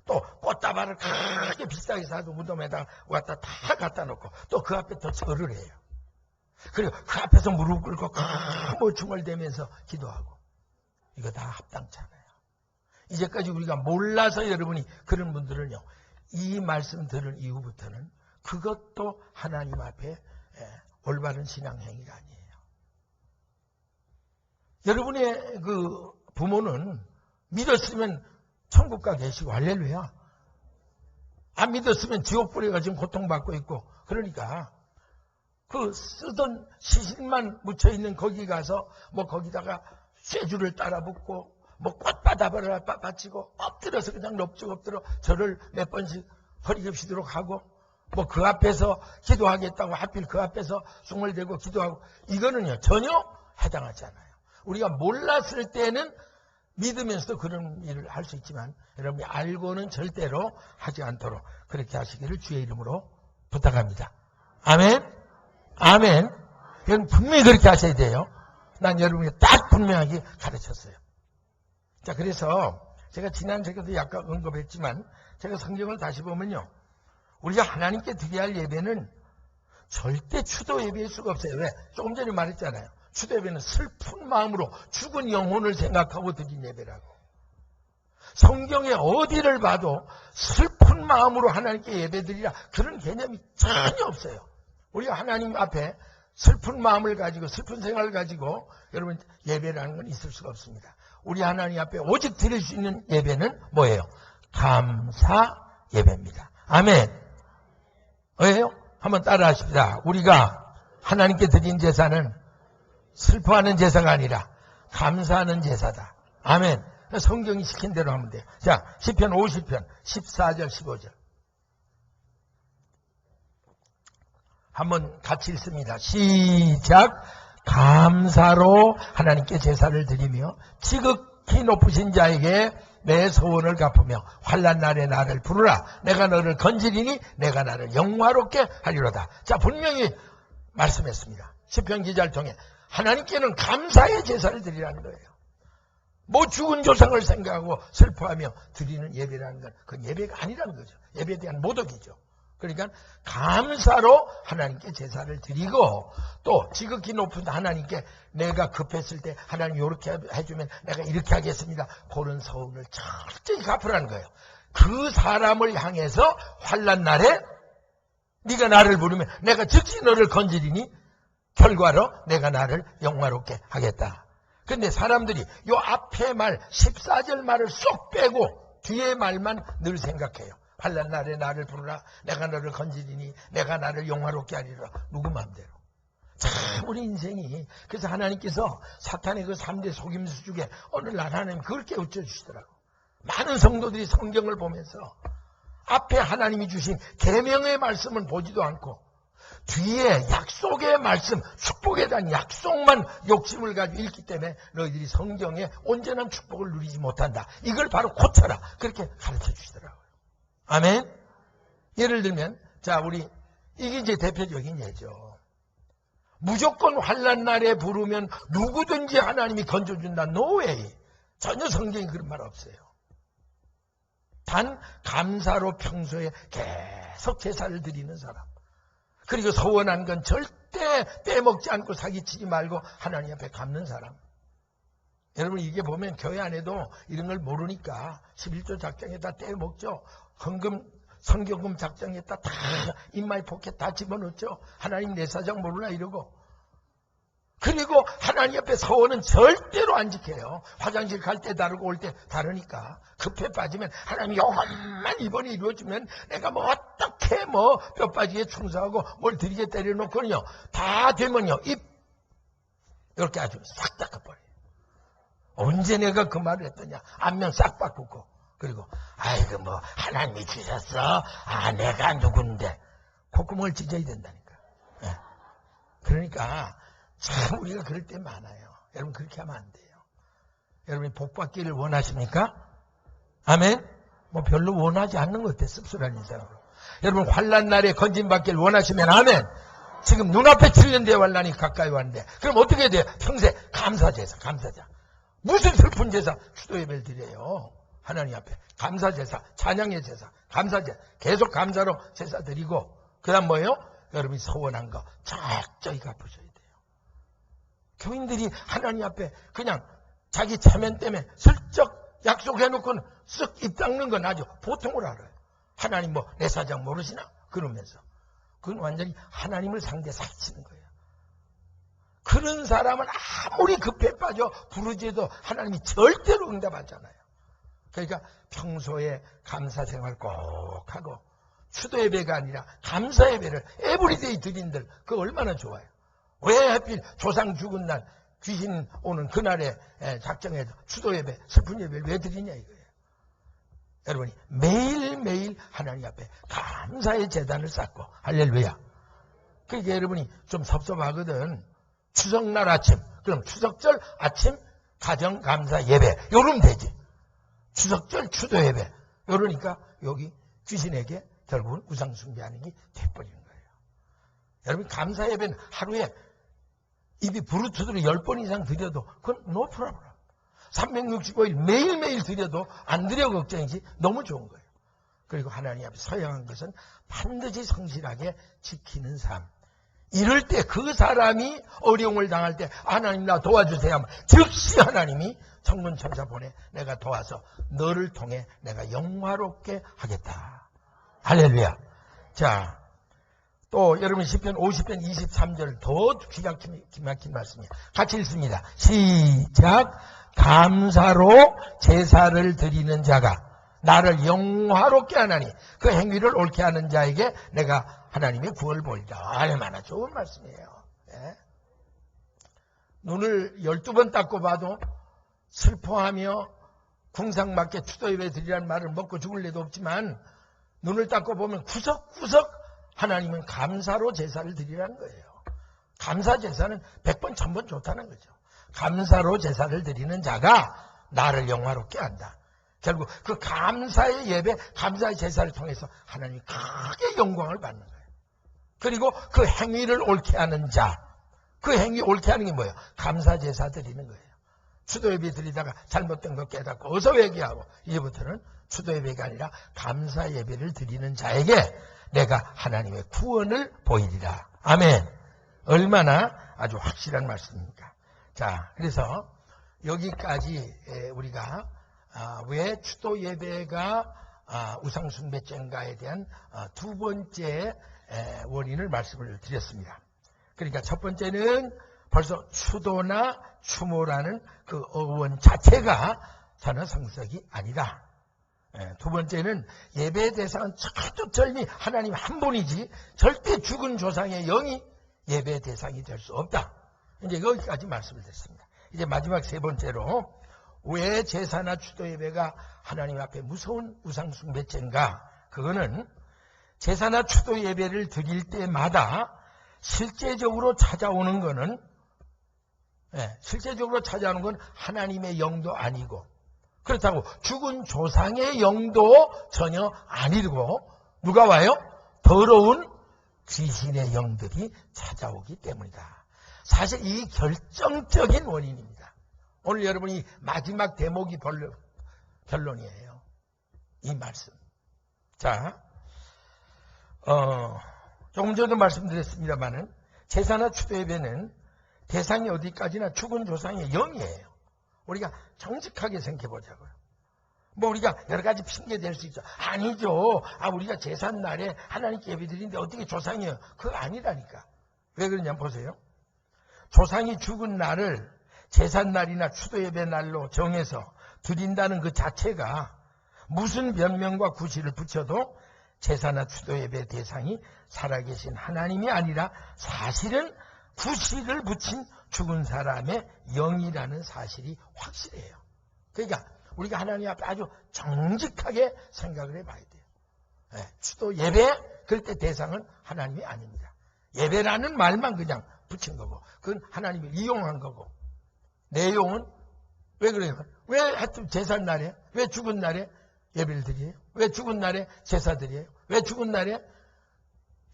또 꽃다발을 크게 비싸게 사도 무덤에다 갖다 다 갖다 놓고 또 그 앞에 더 절을 해요. 그리고 그 앞에서 무릎 꿇고 뭐 중얼대면서 기도하고 이거 다 합당치 않아요. 이제까지 우리가 몰라서 여러분이 그런 분들은요 이 말씀 들은 이후부터는 그것도 하나님 앞에 올바른 신앙 행위가 아니에요. 여러분의 그 부모는 믿었으면 천국 가 계시고 할렐루야. 안 믿었으면 지옥 불에 지금 고통받고 있고. 그러니까 그 쓰던 시신만 묻혀있는 거기 가서 뭐 거기다가 쇠줄을 따라 붙고 뭐 꽃바다바라 바치고 엎드려서 그냥 넙죽 엎드려 절을 몇 번씩 허리 겹치도록 하고 뭐 그 앞에서 기도하겠다고 하필 그 앞에서 숭을 대고 기도하고 이거는요 전혀 해당하지 않아요. 우리가 몰랐을 때는 믿으면서도 그런 일을 할 수 있지만 여러분이 알고는 절대로 하지 않도록 그렇게 하시기를 주의 이름으로 부탁합니다. 아멘. 아멘. 여러분 분명히 그렇게 하셔야 돼요. 난 여러분에게 딱 분명하게 가르쳤어요. 자, 그래서 제가 지난 시간에도 약간 언급했지만 제가 성경을 다시 보면요. 우리가 하나님께 드려야 할 예배는 절대 추도 예배일 수가 없어요. 왜? 조금 전에 말했잖아요. 추도 예배는 슬픈 마음으로 죽은 영혼을 생각하고 드린 예배라고. 성경에 어디를 봐도 슬픈 마음으로 하나님께 예배드리라 그런 개념이 전혀 없어요. 우리가 하나님 앞에 슬픈 마음을 가지고 슬픈 생각을 가지고 여러분 예배라는 건 있을 수가 없습니다. 우리 하나님 앞에 오직 드릴 수 있는 예배는 뭐예요? 감사 예배입니다. 아멘. 왜요? 한번 따라 하십시다. 우리가 하나님께 드린 제사는 슬퍼하는 제사가 아니라 감사하는 제사다. 아멘. 성경이 시킨 대로 하면 돼요. 자, 시편 50편 14절 15절 한번 같이 읽습니다. 시작. 감사로 하나님께 제사를 드리며 지극히 높으신 자에게 내 소원을 갚으며 환난 날에 나를 부르라. 내가 너를 건지리니 내가 나를 영화롭게 하리로다. 자, 분명히 말씀했습니다. 시편 기자를 통해 하나님께는 감사의 제사를 드리라는 거예요. 뭐 죽은 조상을 생각하고 슬퍼하며 드리는 예배라는 건 그건 예배가 아니라는 거죠. 예배에 대한 모독이죠. 그러니까 감사로 하나님께 제사를 드리고 또 지극히 높은 하나님께 내가 급했을 때 하나님 이렇게 해주면 내가 이렇게 하겠습니다. 그런 서운을 철저히 갚으라는 거예요. 그 사람을 향해서 환난 날에 네가 나를 부르면 내가 즉시 너를 건지리니 결과로 내가 나를 영화롭게 하겠다. 근데 사람들이 요 앞에 말 14절 말을 쏙 빼고 뒤에 말만 늘 생각해요. 환난 날에 나를 부르라. 내가 너를 건지리니 내가 나를 영화롭게 하리라. 누구 마음대로. 참 우리 인생이 그래서 하나님께서 사탄의 그 3대 속임수 중에 어느 날 하나님 그걸 깨우쳐 주시더라고. 많은 성도들이 성경을 보면서 앞에 하나님이 주신 계명의 말씀은 보지도 않고 뒤에 약속의 말씀, 축복에 대한 약속만 욕심을 가지고 읽기 때문에 너희들이 성경에 온전한 축복을 누리지 못한다. 이걸 바로 고쳐라. 그렇게 가르쳐 주시더라고요. 아멘. 예를 들면 자 우리 이게 이제 대표적인 예죠. 무조건 환난 날에 부르면 누구든지 하나님이 건져준다. No way. 전혀 성경에 그런 말 없어요. 단 감사로 평소에 계속 제사를 드리는 사람. 그리고 서원한 건 절대 떼먹지 않고 사기치지 말고 하나님 앞에 갚는 사람. 여러분 이게 보면 교회 안에도 이런 걸 모르니까 11조 작정에다 떼먹죠. 헌금, 성경금 작정에다 다 인마이 포켓 다 집어넣죠. 하나님 내 사정 모르나 이러고. 그리고 하나님 앞에 서원은 절대로 안 지켜요. 화장실 갈 때 다르고 올 때 다르니까. 급해 빠지면 하나님 요것만 이번에 이루어지면 내가 뭐 어떻게 뭐 뼈빠지게 충성하고 뭘 드리게 때려놓거든요. 다 되면요. 입 이렇게 아주 싹 닦아버려요. 언제 내가 그 말을 했더냐. 안면 싹 바꾸고. 그리고 아이고 뭐 하나님이 주셨어. 아 내가 누군데. 콧구멍을 찢어야 된다니까. 네. 그러니까 참 우리가 그럴 때 많아요. 여러분 그렇게 하면 안 돼요. 여러분이 복 받기를 원하십니까? 아멘? 뭐 별로 원하지 않는 것 같아요. 씁쓸한 인상으로. 여러분 환난 날에 건진받기를 원하시면 아멘. 지금 눈앞에 7년대 환난이 가까이 왔는데 그럼 어떻게 해야 돼요? 평생 감사제사, 감사자. 무슨 슬픈 제사? 추도 예배를 드려요. 하나님 앞에 감사제사, 찬양의 제사, 감사제사. 계속 감사로 제사 드리고 그 다음 뭐예요? 여러분이 서원한 거 철저히 갚으셔야 돼요. 교인들이 하나님 앞에 그냥 자기 체면 때문에 슬쩍 약속해놓고는 쓱 입 닦는 건 아주 보통을 알아요. 하나님 뭐 내 사정 모르시나? 그러면서. 그건 완전히 하나님을 상대 사치는 거예요. 그런 사람은 아무리 급해 빠져 부르짖어도 하나님이 절대로 응답하잖아요. 그러니까 평소에 감사 생활 꼭 하고 추도 예배가 아니라 감사 예배를 에브리데이 드린들 그거 얼마나 좋아요. 왜 하필 조상 죽은 날 귀신 오는 그날에 작정해서 추도 예배, 슬픈 예배를 왜 드리냐 이거예요. 여러분이 매일매일 하나님 앞에 감사의 제단을 쌓고 할렐루야. 그러니까 여러분이 좀 섭섭하거든. 추석날 아침, 그럼 추석절 아침 가정 감사 예배 요러면 되지. 추석절 추도 예배 요러니까 여기 귀신에게 결국은 우상 숭배하는 게 돼버리는 거예요. 여러분 감사 예배는 하루에 입이 부르트도록 10번 이상 드려도 그건 no problem. 365일 매일매일 드려도 안 드려 걱정이지 너무 좋은 거예요. 그리고 하나님 앞에 서양한 것은 반드시 성실하게 지키는 삶. 이럴 때 그 사람이 어려움을 당할 때 하나님 나 도와주세요 하면 즉시 하나님이 천군 천사 보내 내가 도와서 너를 통해 내가 영화롭게 하겠다. 할렐루야. 자, 또 여러분 시편 50편 23절 더 기가 막힌 말씀이에요. 같이 읽습니다. 시작. 감사로 제사를 드리는 자가 나를 영화롭게 하나니 그 행위를 옳게 하는 자에게 내가 하나님의 구원을 보리라. 얼마나 좋은 말씀이에요. 예? 눈을 12번 닦고 봐도 슬퍼하며 궁상맞게 추도예배 드리라는 말을 먹고 죽을 일도 없지만 눈을 닦고 보면 구석구석 하나님은 감사로 제사를 드리라는 거예요. 감사 제사는 100번 1000번 좋다는 거죠. 감사로 제사를 드리는 자가 나를 영화롭게 한다. 결국 그 감사의 예배, 감사의 제사를 통해서 하나님이 크게 영광을 받는 거예요. 그리고 그 행위를 옳게 하는 자, 그 행위 옳게 하는 게 뭐예요? 감사 제사 드리는 거예요. 추도 예배 드리다가 잘못된 거 깨닫고 어서 회개하고 이제부터는 추도 예배가 아니라 감사 예배를 드리는 자에게 내가 하나님의 구원을 보이리라. 아멘. 얼마나 아주 확실한 말씀입니까? 자, 그래서 여기까지 우리가 왜 추도 예배가 우상숭배죄인가에 대한 두 번째 원인을 말씀을 드렸습니다. 그러니까 첫 번째는 벌써 추도나 추모라는 그 어원 자체가 저는 성석이 아니다. 두 번째는 예배 대상은 철저히 하나님 한 분이지 절대 죽은 조상의 영이 예배 대상이 될 수 없다. 이제 여기까지 말씀을 드렸습니다. 이제 마지막 세 번째로 왜 제사나 추도 예배가 하나님 앞에 무서운 우상숭배죄인가? 그거는 제사나 추도 예배를 드릴 때마다 실제적으로 찾아오는 건 하나님의 영도 아니고 그렇다고 죽은 조상의 영도 전혀 아니고 누가 와요? 더러운 귀신의 영들이 찾아오기 때문이다. 사실 이 결정적인 원인입니다. 오늘 여러분이 마지막 대목이 결론이에요. 이 말씀. 자, 조금 전에도 말씀드렸습니다만은 제사나 추도 예배는 대상이 어디까지나 죽은 조상의 영이에요. 우리가 정직하게 생각해 보자고요. 뭐 우리가 여러 가지 핑계 댈 수 있죠. 아니죠. 우리가 제삿날에 하나님께 예배 드리는데 어떻게 조상이에요? 그거 아니라니까. 왜 그러냐면 보세요. 조상이 죽은 날을 제삿날이나 추도 예배 날로 정해서 드린다는 그 자체가 무슨 변명과 구실을 붙여도 제사나 추도 예배 대상이 살아계신 하나님이 아니라 사실은 구실을 붙인 죽은 사람의 영이라는 사실이 확실해요. 그러니까 우리가 하나님 앞에 아주 정직하게 생각을 해봐야 돼요. 추도 예배 그럴 때 대상은 하나님이 아닙니다. 예배라는 말만 그냥 붙인 거고 그건 하나님이 이용한 거고 내용은 왜 그래요? 왜 하여튼 제삿날에 왜 죽은 날에 예배를 드려요? 왜 죽은 날에 제사 드려요? 왜 죽은 날에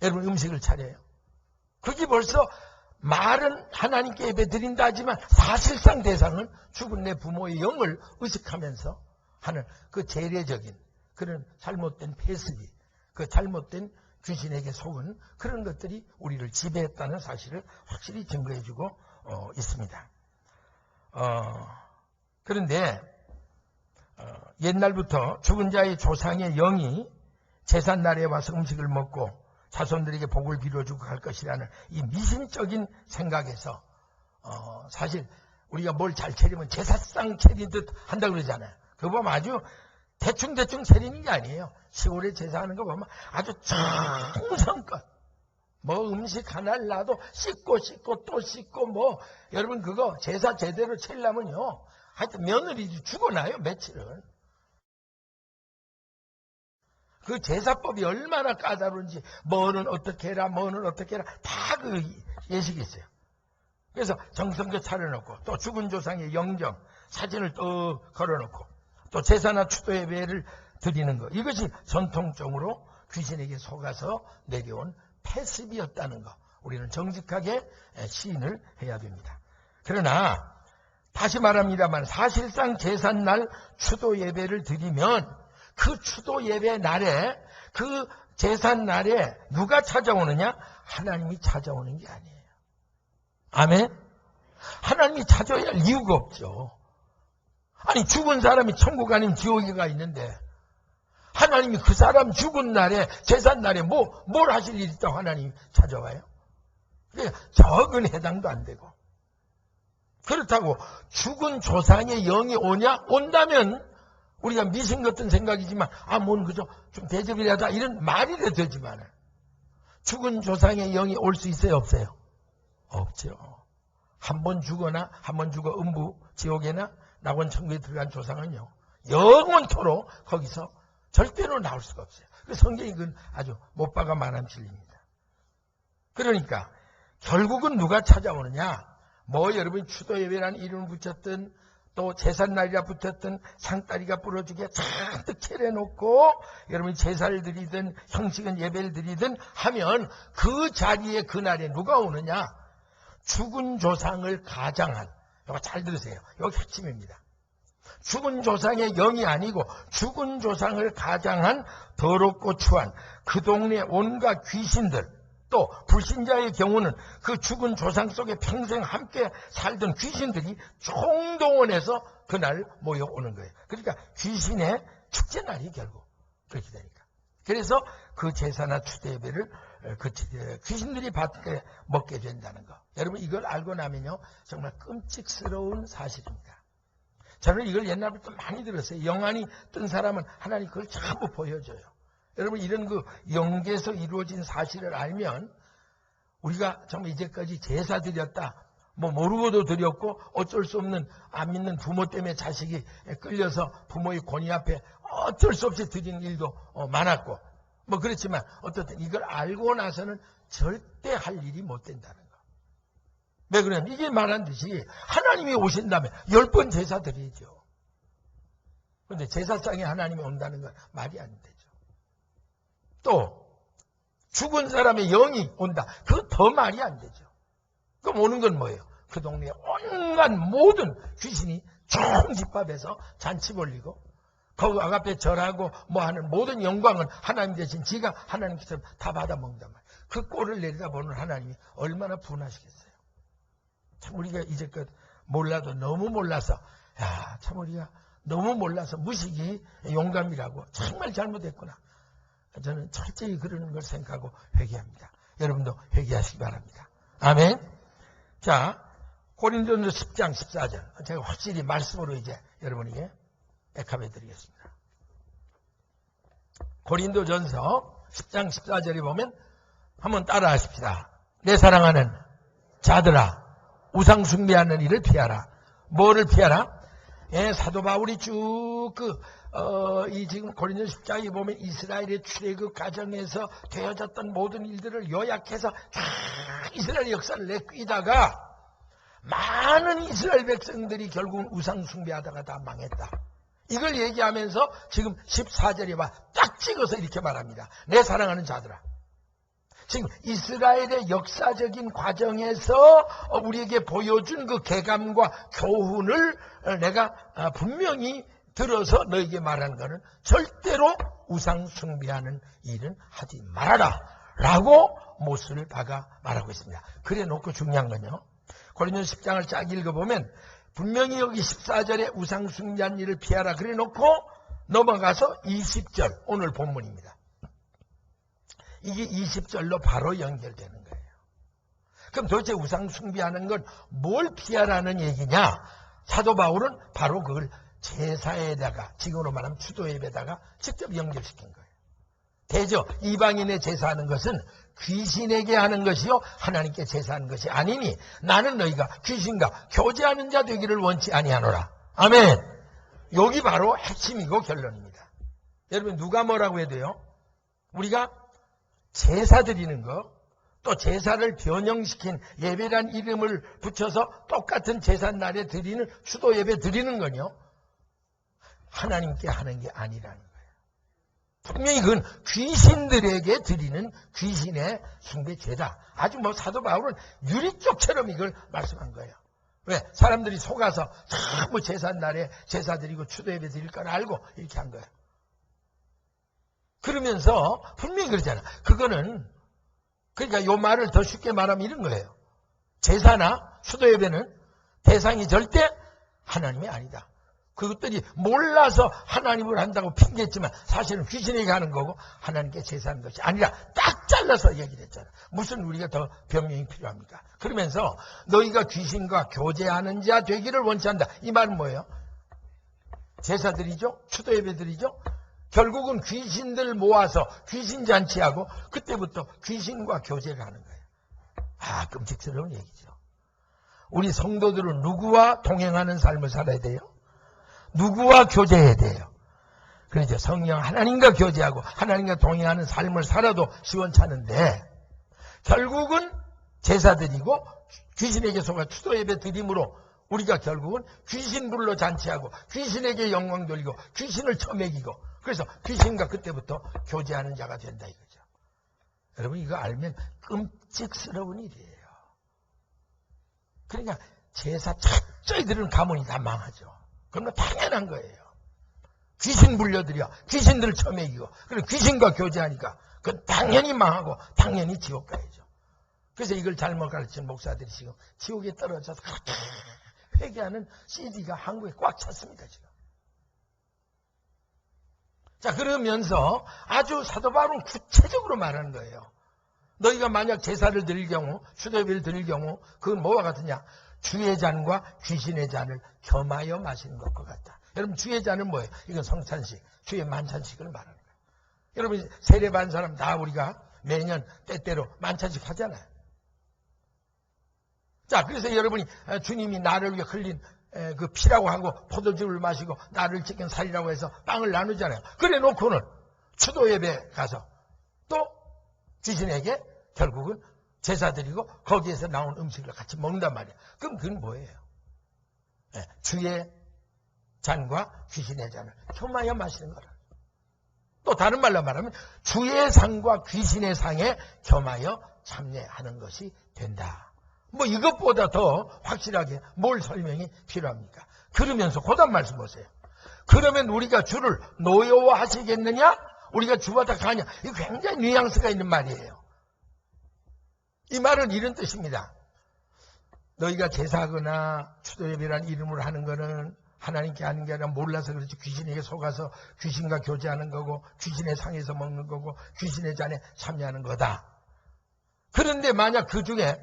여러분 음식을 차려요? 그게 벌써 말은 하나님께 예배 드린다 하지만 사실상 대상은 죽은 내 부모의 영을 의식하면서 하는 그 재래적인 그런 잘못된 폐습이 그 잘못된 귀신에게 속은 그런 것들이 우리를 지배했다는 사실을 확실히 증거해주고 있습니다. 그런데 옛날부터 죽은 자의 조상의 영이 제삿날에 와서 음식을 먹고 자손들에게 복을 빌어주고 갈 것이라는 이 미신적인 생각에서 사실 우리가 뭘 잘 차리면 제사상 차리듯 한다고 그러잖아요. 그거 보면 아주 대충 세리는 게 아니에요. 시골에 제사하는 거 보면 아주 정성껏 뭐 음식 하나를 놔도 씻고 또 씻고 뭐 여러분 그거 제사 제대로 치려면요 하여튼 며느리도 죽어나요 며칠은. 그 제사법이 얼마나 까다로운지 뭐는 어떻게 해라 다 그 예식이 있어요. 그래서 정성껏 차려놓고 또 죽은 조상의 영정 사진을 또 걸어놓고 또 제사나 추도 예배를 드리는 것, 이것이 전통적으로 귀신에게 속아서 내려온 패습이었다는 것, 우리는 정직하게 시인을 해야 됩니다. 그러나 다시 말합니다만 사실상 제삿날 추도 예배를 드리면 그 추도 예배 날에 그 제삿날에 누가 찾아오느냐? 하나님이 찾아오는 게 아니에요. 아멘? 하나님이 찾아와야 할 이유가 없죠. 아니 죽은 사람이 천국 아니면 지옥에 가 있는데 하나님이 그 사람 죽은 날에 제삿날에 뭘 하실 일이 있다고 하나님이 찾아와요? 그러니까 적은 해당도 안 되고, 그렇다고 죽은 조상의 영이 오냐? 온다면 우리가 미신 같은 생각이지만 뭔 그저 좀 대접이라다 이런 말이라도 되지만 죽은 조상의 영이 올 수 있어요 없어요? 없죠. 한 번 죽거나 한 번 죽어 음부 지옥에나 낙원 천국에 들어간 조상은요 영원토록 거기서 절대로 나올 수가 없어요. 성경이 그건 아주 못 박아 말한 진리입니다. 그러니까 결국은 누가 찾아오느냐? 뭐 여러분이 추도 예배라는 이름을 붙였든 또 제삿날이라 붙였든 상다리가 부러지게 잔뜩 차려놓고 여러분이 제사를 드리든 형식은 예배를 드리든 하면 그 자리에 그날에 누가 오느냐? 죽은 조상을 가장한, 이거 잘 들으세요. 이거 핵심입니다. 죽은 조상의 영이 아니고 죽은 조상을 가장한 더럽고 추한 그 동네 온갖 귀신들, 또 불신자의 경우는 그 죽은 조상 속에 평생 함께 살던 귀신들이 총동원해서 그날 모여오는 거예요. 그러니까 귀신의 축제날이 결국 그렇게 되니까. 그래서 그 제사나 추대 예배를 귀신들이 받게 먹게 된다는 거. 여러분 이걸 알고 나면요 정말 끔찍스러운 사실입니다. 저는 이걸 옛날부터 많이 들었어요. 영안이 뜬 사람은 하나님 그걸 전부 보여줘요. 여러분 이런 그 영계에서 이루어진 사실을 알면 우리가 정말 이제까지 제사 드렸다 뭐 모르고도 드렸고 어쩔 수 없는 안 믿는 부모 때문에 자식이 끌려서 부모의 권위 앞에 어쩔 수 없이 드리는 일도 많았고 뭐 그렇지만 어떻든 이걸 알고 나서는 절대 할 일이 못 된다는 거. 왜 그러냐면 이게 말한 듯이 하나님이 오신다면 10번 제사 드리죠. 그런데 제사상에 하나님이 온다는 건 말이 안 되죠. 또 죽은 사람의 영이 온다. 그거 더 말이 안 되죠. 그럼 오는 건 뭐예요? 그 동네에 온갖 모든 귀신이 총집합해서 잔치 벌리고 거기 앞에 절하고 뭐 하는 모든 영광은 하나님 대신 지가 하나님께서 다 받아먹는단 말이에요. 그 꼴을 내려다보는 하나님이 얼마나 분하시겠어요. 참 우리가 이제껏 몰라도 너무 몰라서 참 우리가 너무 몰라서 무식이 용감이라고 정말 잘못했구나. 저는 철저히 그러는 걸 생각하고 회개합니다. 여러분도 회개하시기 바랍니다. 아멘. 자, 고린도전서 10장 14절. 제가 확실히 말씀으로 이제 여러분에게 백합해 드리겠습니다. 고린도전서 10장 14절에 보면 한번 따라 하십시다. 내 사랑하는 자들아, 우상 숭배하는 일을 피하라. 뭐를 피하라? 사도 바울이 쭉 이 지금 고린도전서 10장에 보면 이스라엘의 출애굽 과정에서 되어졌던 모든 일들을 요약해서 다 이스라엘 역사를 내끼다가 많은 이스라엘 백성들이 결국은 우상 숭배하다가 다 망했다. 이걸 얘기하면서 지금 14절에 봐 딱 찍어서 이렇게 말합니다. 내 사랑하는 자들아. 지금 이스라엘의 역사적인 과정에서 우리에게 보여준 그 개감과 교훈을 내가 분명히 들어서 너에게 말하는 것은 절대로 우상 숭배하는 일은 하지 말아라 라고 못을 박아 말하고 있습니다. 그래 놓고 중요한 건요, 고린도전서 10장을 쫙 읽어보면 분명히 여기 14절에 우상 숭배한 일을 피하라 그래 놓고 넘어가서 20절 오늘 본문입니다. 이게 20절로 바로 연결되는 거예요. 그럼 도대체 우상 숭배하는 건 뭘 피하라는 얘기냐? 사도 바울은 바로 그걸 제사에다가, 지금으로 말하면 추도 예배에다가 직접 연결시킨 거예요. 대저 이방인의 제사하는 것은 귀신에게 하는 것이요 하나님께 제사하는 것이 아니니 나는 너희가 귀신과 교제하는 자 되기를 원치 아니하노라. 아멘. 여기 바로 핵심이고 결론입니다. 여러분 누가 뭐라고 해도 돼요? 우리가 제사 드리는 거, 또 제사를 변형시킨 예배란 이름을 붙여서 똑같은 제삿날에 드리는 추도 예배 드리는 건요 하나님께 하는 게 아니라는 거예요. 분명히 그건 귀신들에게 드리는 귀신의 숭배죄다. 아주 사도 바울은 유리쪽처럼 이걸 말씀한 거예요. 왜? 사람들이 속아서 전부 제삿날에 제사 드리고 추도 예배 드릴 걸 알고 이렇게 한 거예요. 그러면서 분명히 그러잖아. 그거는 그러니까 요 말을 더 쉽게 말하면 이런 거예요. 제사나 추도 예배는 대상이 절대 하나님이 아니다. 그것들이 몰라서 하나님을 한다고 핑계했지만 사실은 귀신에게 하는 거고 하나님께 제사하는 것이 아니라 딱 잘라서 얘기를 했잖아. 무슨 우리가 더 변명이 필요합니까? 그러면서 너희가 귀신과 교제하는 자 되기를 원치 않는다. 이 말은 뭐예요? 제사드리죠? 추도 예배드리죠? 결국은 귀신들 모아서 귀신 잔치하고 그때부터 귀신과 교제를 하는 거예요. 아, 끔찍스러운 얘기죠. 우리 성도들은 누구와 동행하는 삶을 살아야 돼요? 누구와 교제해야 돼요? 그러죠. 성령 하나님과 교제하고 하나님과 동행하는 삶을 살아도 시원찮은데 결국은 제사 드리고 귀신에게 속아 추도 예배 드림으로 우리가 결국은 귀신 불러 잔치하고 귀신에게 영광 돌리고 귀신을 쳐먹이고 그래서 귀신과 그때부터 교제하는 자가 된다 이거죠. 여러분 이거 알면 끔찍스러운 일이에요. 그러니까 제사 철저히 들은 가문이 다 망하죠. 그건 당연한 거예요. 귀신 불려들여 귀신들 쳐먹이고 그리고 귀신과 교제하니까 그건 당연히 망하고 당연히 지옥 가야죠. 그래서 이걸 잘못 가르치는 목사들이 지금 지옥에 떨어져서 그렇게 회개하는 CD가 한국에 꽉 찼습니다 지금. 자 그러면서 아주 사도 바울은 구체적으로 말하는 거예요. 너희가 만약 제사를 드릴 경우 추도예배를 드릴 경우 그건 뭐와 같으냐? 주의 잔과 귀신의 잔을 겸하여 마시는 것과 같다. 여러분 주의 잔은 뭐예요? 이건 성찬식, 주의 만찬식을 말하는 거예요. 여러분 세례받은 사람 다 우리가 매년 때때로 만찬식 하잖아요. 자 그래서 여러분이 주님이 나를 위해 흘린 그 피라고 하고 포도주를 마시고 나를 지킨 살이라고 해서 빵을 나누잖아요. 그래 놓고는 추도 예배 가서 또 귀신에게 결국은 제사 드리고 거기에서 나온 음식을 같이 먹는단 말이에요. 그럼 그건 뭐예요? 주의 잔과 귀신의 잔을 겸하여 마시는 거라. 또 다른 말로 말하면 주의 상과 귀신의 상에 겸하여 참여하는 것이 된다. 뭐 이것보다 더 확실하게 뭘 설명이 필요합니까? 그러면서 고단 말씀 보세요. 그러면 우리가 주를 노여워하시겠느냐? 우리가 주보다 가냐? 이거 굉장히 뉘앙스가 있는 말이에요. 이 말은 이런 뜻입니다. 너희가 제사하거나 추도예배라는 이름으로 하는 거는 하나님께 하는 게 아니라 몰라서 그렇지 귀신에게 속아서 귀신과 교제하는 거고 귀신의 상에서 먹는 거고 귀신의 잔에 참여하는 거다. 그런데 만약 그 중에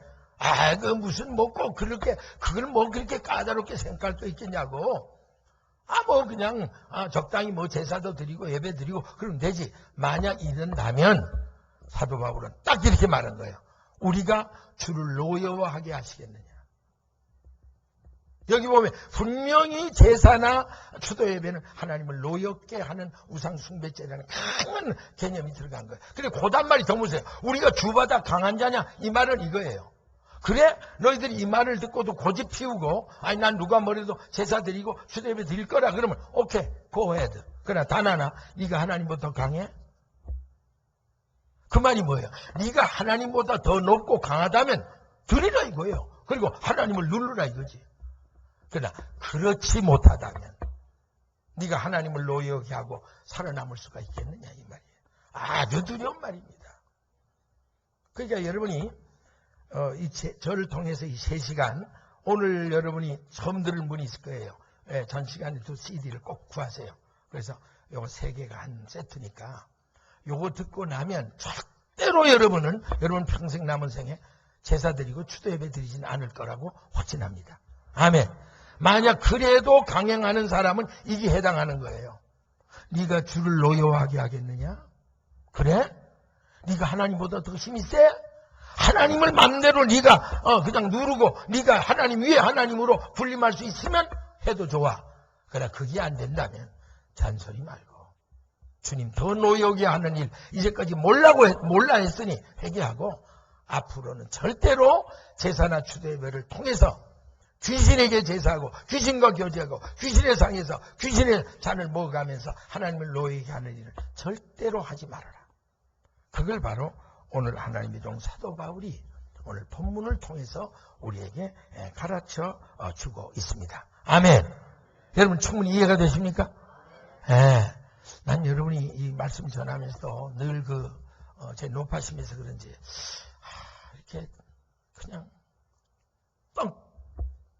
그 무슨 꼭 그렇게 그걸 뭐 그렇게 까다롭게 생각할 거 있겠냐고. 뭐 그냥 적당히 뭐 제사도 드리고 예배 드리고 그러면 되지. 만약 이런다면 사도 바울은 딱 이렇게 말한 거예요. 우리가 주를 노여워하게 하시겠느냐. 여기 보면 분명히 제사나 추도 예배는 하나님을 노엽게 하는 우상 숭배죄라는 강한 개념이 들어간 거예요. 그리고 고단말이 더 보세요. 우리가 주보다 강한 자냐? 이 말은 이거예요. 그래? 너희들이 이 말을 듣고도 고집 피우고 난 누가 뭐래도 제사 드리고 추도 예배 드릴 거라 그러면 오케이, go ahead. 그러나 단 하나, 네가 하나님보다 더 강해? 그 말이 뭐예요? 네가 하나님보다 더 높고 강하다면 드리라 이거예요. 그리고 하나님을 누르라 이거지. 그러나 그렇지 못하다면 네가 하나님을 노여하게 하고 살아남을 수가 있겠느냐 이 말이에요. 아주 두려운 말입니다. 그러니까 여러분이 저를 통해서 이 3시간 오늘 여러분이 처음 들을 분이 있을 거예요. 전 시간에 또 CD를 꼭 구하세요. 그래서 요거 3개가 한 세트니까 요거 듣고 나면 절대로 여러분 평생 남은 생에 제사 드리고 추도 예배 드리지는 않을 거라고 확신합니다. 아멘. 만약 그래도 강행하는 사람은 이게 해당하는 거예요. 네가 주를 노여워하게 하겠느냐? 그래? 네가 하나님보다 더 힘이 세? 하나님을 맘대로 네가 그냥 누르고 네가 하나님 위에 하나님으로 군림할 수 있으면 해도 좋아. 그러나 그게 안 된다면 잔소리 말고 주님 더 노여게 하는 일 이제까지 몰라 했으니 회개하고 앞으로는 절대로 제사나 추대회를 통해서 귀신에게 제사하고 귀신과 교제하고 귀신의 상에서 귀신의 잔을 먹어가면서 하나님을 노예게 하는 일을 절대로 하지 말아라. 그걸 바로 오늘 하나님의 종 사도 바울이 오늘 본문을 통해서 우리에게 가르쳐 주고 있습니다. 아멘. 여러분 충분히 이해가 되십니까? 난 여러분이 이 말씀 전하면서 늘 제 높아심에서 그런지 이렇게 그냥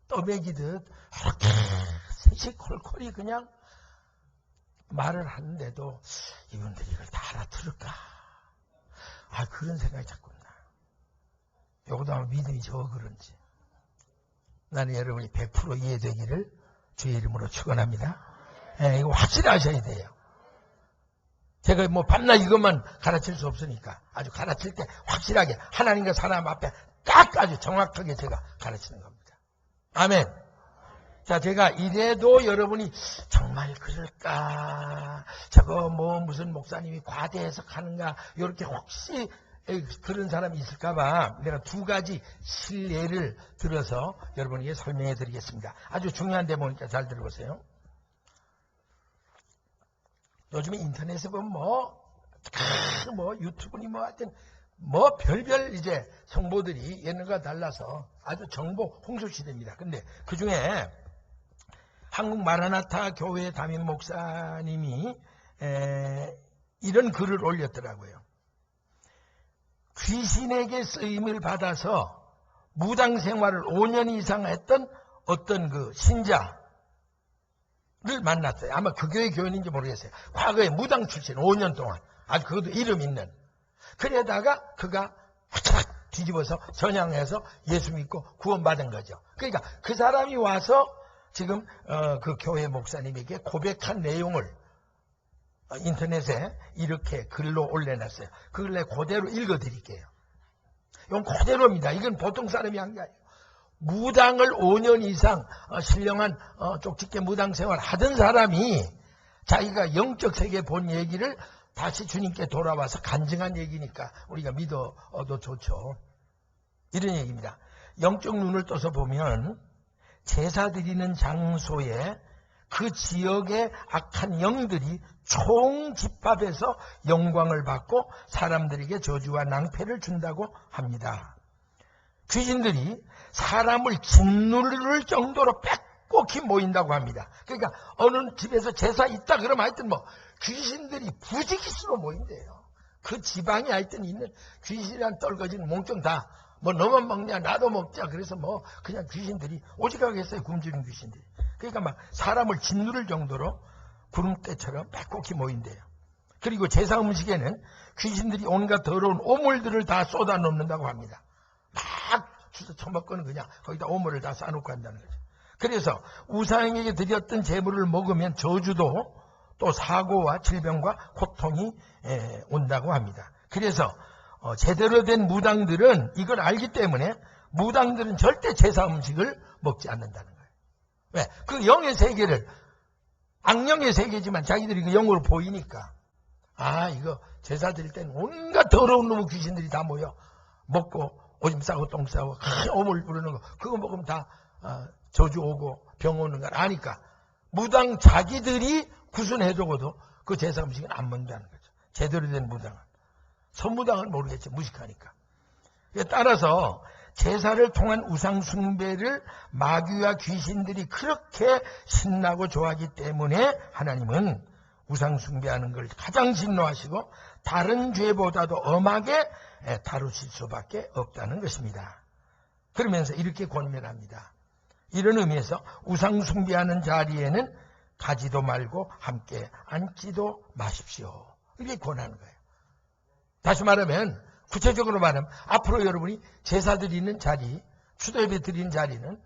떠먹이듯 이렇게 시시콜콜이 그냥 말을 하는데도 이분들이 이걸 다 알아들을까? 그런 생각이 자꾸 나. 요것도 아마 믿음이 적어 그런지. 나는 여러분이 100% 이해되기를 주의 이름으로 축원합니다. 이거 확실히 아셔야 돼요. 제가 밤낮 이것만 가르칠 수 없으니까 아주 가르칠 때 확실하게 하나님과 사람 앞에 딱 아주 정확하게 제가 가르치는 겁니다. 아멘. 자, 제가 이래도 여러분이 정말 그럴까? 저거 무슨 목사님이 과대 해석하는가? 이렇게 혹시 그런 사람이 있을까봐 내가 두 가지 실례를 들어서 여러분에게 설명해 드리겠습니다. 아주 중요한 대목이니까 잘 들어보세요. 요즘에 인터넷에 보면 유튜브니 하여튼 별별 이제 정보들이 옛날과 달라서 아주 정보 홍수 시대입니다. 근데 그 중에 한국 마라나타 교회 담임 목사님이 이런 글을 올렸더라고요. 귀신에게 쓰임을 받아서 무당 생활을 5년 이상 했던 어떤 그 신자를 만났어요. 아마 그 교회 교인인지 모르겠어요. 과거에 무당 출신 5년 동안 아주 그것도 이름 있는. 그러다가 그가 확 뒤집어서 전향해서 예수 믿고 구원받은 거죠. 그러니까 그 사람이 와서 지금 그 교회 목사님에게 고백한 내용을 인터넷에 이렇게 글로 올려놨어요. 그걸 내가 그대로 읽어드릴게요. 이건 그대로입니다. 이건 보통 사람이 한 게 아니에요. 무당을 5년 이상 신령한 쪽집게 무당 생활 하던 사람이 자기가 영적 세계에 본 얘기를 다시 주님께 돌아와서 간증한 얘기니까 우리가 믿어도 좋죠. 이런 얘기입니다. 영적 눈을 떠서 보면 제사 드리는 장소에 그 지역의 악한 영들이 총집합해서 영광을 받고 사람들에게 저주와 낭패를 준다고 합니다. 귀신들이 사람을 짓누를 정도로 빽빽히 모인다고 합니다. 그러니까 어느 집에서 제사 있다 그러면 하여튼 귀신들이 부지기수로 모인대요. 그 지방에 하여튼 있는 귀신이란 떨거지는 몽땅 다 너만 먹냐 나도 먹자 그래서 그냥 귀신들이 오직하겠어요. 굶주린 귀신들이. 그러니까 사람을 짓누를 정도로 구름대처럼 빽빽히 모인대요. 그리고 제사 음식에는 귀신들이 온갖 더러운 오물들을 다 쏟아 놓는다고 합니다. 막 주워 처먹고는 그냥 거기다 오물을 다 싸놓고 한다는 거죠. 그래서 우상에게 드렸던 제물을 먹으면 저주도 또 사고와 질병과 고통이 온다고 합니다. 그래서 제대로 된 무당들은 이걸 알기 때문에 무당들은 절대 제사 음식을 먹지 않는다는 거예요. 왜? 그 영의 세계를 악령의 세계지만 자기들이 그 영으로 보이니까 이거 제사 드릴 때는 온갖 더러운 놈의 귀신들이 다 모여 먹고 오줌 싸고 똥 싸고 오물 부르는 거 그거 먹으면 다 저주 오고 병 오는 걸 아니까 무당 자기들이 구순해두고도 그 제사 음식은 안 먹는다는 거죠. 제대로 된 무당은. 선무당은 모르겠죠. 무식하니까. 따라서 제사를 통한 우상 숭배를 마귀와 귀신들이 그렇게 신나고 좋아하기 때문에 하나님은 우상 숭배하는 걸 가장 진노하시고 다른 죄보다도 엄하게 다루실 수밖에 없다는 것입니다. 그러면서 이렇게 권면합니다. 이런 의미에서 우상 숭배하는 자리에는 가지도 말고 함께 앉지도 마십시오. 이렇게 권하는 거예요. 다시 말하면 구체적으로 말하면 앞으로 여러분이 제사 드리는 자리, 추도예배 드리는 자리는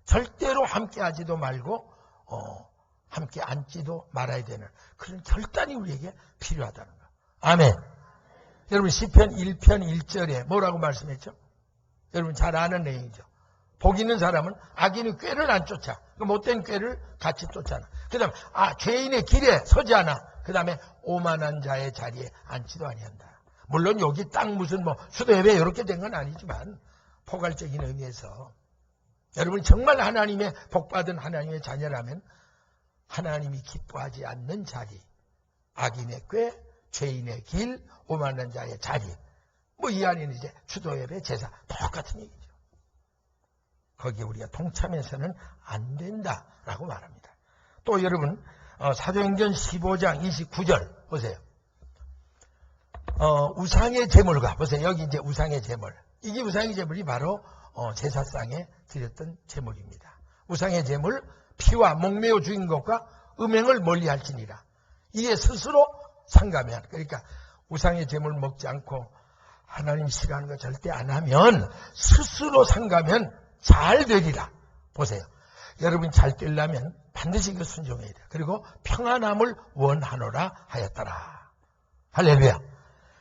절대로 함께하지도 말고 함께 앉지도 말아야 되는 그런 결단이 우리에게 필요하다는 거. 아멘. 여러분 시편 1편 1절에 뭐라고 말씀했죠? 여러분 잘 아는 내용이죠. 복 있는 사람은 악인의 꾀를 안 쫓아. 못된 꾀를 같이 쫓아나. 그 다음에 죄인의 길에 서지 않아. 그 다음에 오만한 자의 자리에 앉지도 아니한다. 물론 여기 딱 무슨 수도 예배 이렇게 된 건 아니지만 포괄적인 의미에서 여러분이 정말 하나님의 복받은 하나님의 자녀라면 하나님이 기뻐하지 않는 자리, 악인의 꾀, 죄인의 길, 오만한 자의 자리, 이 안에는 이제 추도예배, 제사 똑같은 얘기죠. 거기에 우리가 동참해서는 안 된다라고 말합니다. 또 여러분 사도행전 15장 29절 보세요. 우상의 제물과 보세요. 여기 이제 우상의 제물. 이게 우상의 제물이 바로 제사상에 드렸던 제물입니다. 우상의 제물 피와 목매어 죽인 것과 음행을 멀리할지니라. 이게 스스로 상가면, 그러니까 우상의 제물 먹지 않고 하나님 싫어하는 거 절대 안 하면 스스로 상가면 잘 되리라. 보세요. 여러분이 잘 되려면 반드시 이거 순종해야 돼요. 그리고 평안함을 원하노라 하였더라. 할렐루야.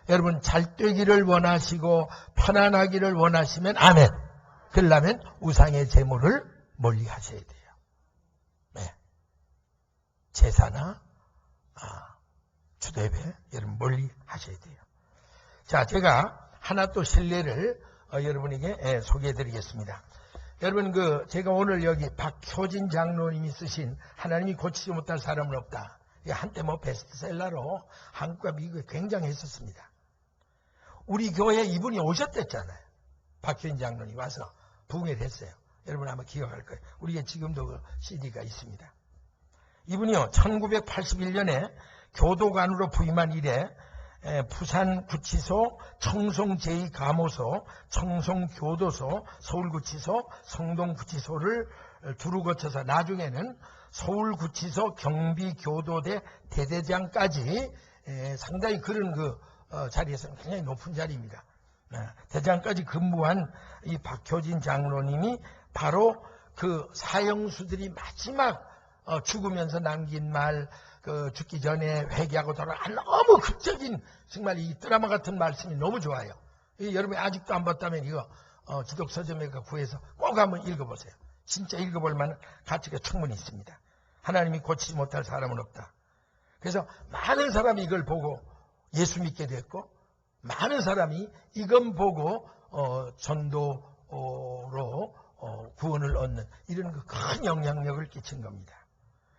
여러분 잘 되기를 원하시고 편안하기를 원하시면 아멘. 그러려면 우상의 제물을 멀리 하셔야 돼요. 네. 제사나 추도예배 여러분 멀리 하셔야 돼요. 자, 제가 하나 또 실례를 여러분에게 소개해 드리겠습니다. 여러분 제가 오늘 여기 박효진 장로님이 쓰신 하나님이 고치지 못할 사람은 없다. 한때 베스트셀러로 한국과 미국에 굉장했었습니다. 우리 교회에 이분이 오셨댔잖아요. 박효진 장로님이 와서 부흥회를 했어요. 여러분 아마 기억할 거예요. 우리가 지금도 그 CD가 있습니다. 이분이요 1981년에 교도관으로 부임한 이래 부산구치소, 청송 제2감호소, 청송교도소, 서울구치소, 성동구치소를 두루 거쳐서 나중에는 서울구치소 경비교도대 대대장까지 상당히 그런 자리에서는 굉장히 높은 자리입니다. 대장까지 근무한 이 박효진 장로님이 바로 그 사형수들이 마지막 죽으면서 남긴 말, 죽기 전에 회개하고 돌아가 너무 극적인 정말 이 드라마 같은 말씀이 너무 좋아요. 여러분이 아직도 안 봤다면 이거 기독 서점에 구해서 꼭 한번 읽어보세요. 진짜 읽어볼 만한 가치가 충분히 있습니다. 하나님이 고치지 못할 사람은 없다. 그래서 많은 사람이 이걸 보고 예수 믿게 됐고 많은 사람이 이건 보고 전도로 구원을 얻는 이런 큰 영향력을 끼친 겁니다.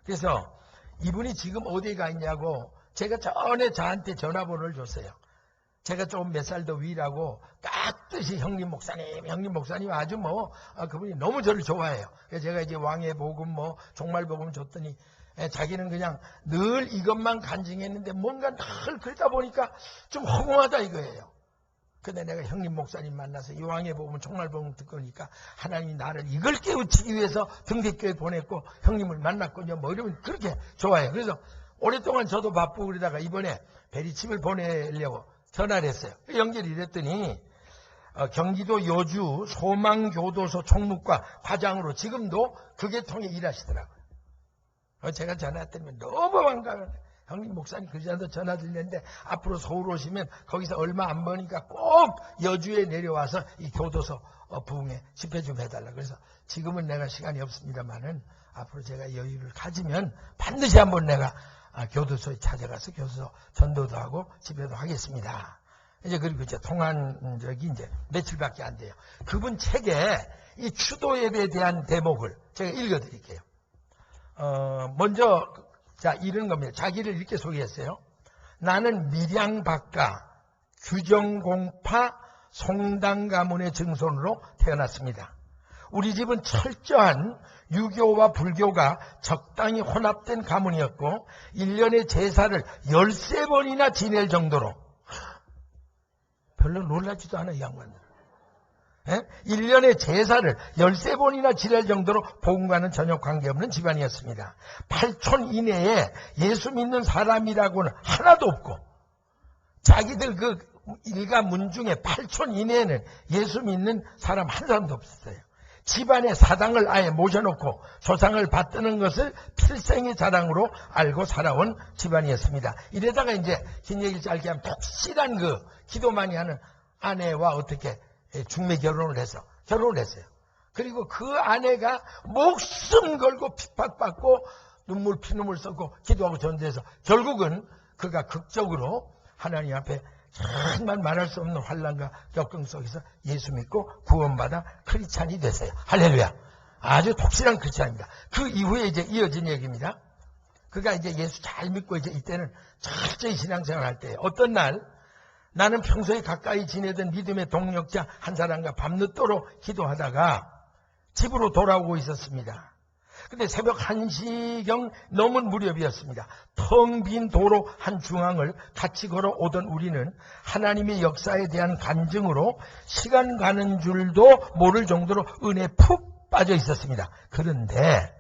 그래서 이분이 지금 어디에 가 있냐고 제가 전에 저한테 전화번호를 줬어요. 제가 좀 몇 살 더 위라고 깍듯이 형님 목사님 아주 그분이 너무 저를 좋아해요. 그래서 제가 이제 왕의 복음 종말 복음 줬더니 자기는 그냥 늘 이것만 간증했는데 뭔가 늘 그러다 보니까 좀 허무하다 이거예요. 근데 내가 형님 목사님 만나서 이 왕의 복음 종말 복음 듣고 보니까 하나님이 나를 이걸 깨우치기 위해서 등대교회 보냈고 형님을 만났군요. 이러면 그렇게 좋아해요. 그래서 오랫동안 저도 바쁘고 그러다가 이번에 베리칩을 보내려고 전화를 했어요. 연결이 됐더니 경기도 여주 소망교도소 총무과 과장으로 지금도 그 계통에 일하시더라고요. 제가 전화했더니 너무 반가워요. 형님 목사님 그 전에도 전화 드렸는데 앞으로 서울 오시면 거기서 얼마 안 버니까 꼭 여주에 내려와서 이 교도소 부흥회 집회 좀 해달라. 그래서 지금은 내가 시간이 없습니다만은 앞으로 제가 여유를 가지면 반드시 한번 내가 교도소에 찾아가서 교도소 전도도 하고 집회도 하겠습니다. 이제 그리고 이제 통한 적이 이제 며칠밖에 안 돼요. 그분 책에 이 추도 예배에 대한 대목을 제가 읽어드릴게요. 먼저 자 이런 겁니다. 자기를 이렇게 소개했어요. 나는 밀양박가 규정공파 송당 가문의 증손으로 태어났습니다. 우리 집은 철저한 유교와 불교가 적당히 혼합된 가문이었고 1년에 제사를 13번이나 지낼 정도로 별로 놀라지도 않아요. 이 양반들. 1년에 제사를 13번이나 지낼 정도로 복음과는 전혀 관계없는 집안이었습니다. 8촌 이내에 예수 믿는 사람이라고는 하나도 없고 자기들 일가 문 중에 8촌 이내에는 예수 믿는 사람 한 사람도 없었어요. 집안의 사당을 아예 모셔놓고 조상을 받드는 것을 필생의 자랑으로 알고 살아온 집안이었습니다. 이래다가 이제 긴 얘기를 짧게 하면 독실한 그 기도 많이 하는 아내와 어떻게 중매 결혼을 했어요. 그리고 그 아내가 목숨 걸고 핍박받고 눈물 피눈물 쏟고 기도하고 전도해서 결국은 그가 극적으로 하나님 앞에 정말 말할 수 없는 환난과 역경 속에서 예수 믿고 구원받아 크리스찬이 됐어요. 할렐루야. 아주 독실한 크리스찬입니다. 그 이후에 이제 이어진 얘기입니다. 그가 이제 예수 잘 믿고 이제 이때는 철저히 신앙생활 할 때예요. 어떤 날 나는 평소에 가까이 지내던 믿음의 동력자 한 사람과 밤늦도록 기도하다가 집으로 돌아오고 있었습니다. 근데 새벽 1시경 넘은 무렵이었습니다. 텅 빈 도로 한 중앙을 같이 걸어오던 우리는 하나님의 역사에 대한 간증으로 시간 가는 줄도 모를 정도로 은혜에 푹 빠져 있었습니다. 그런데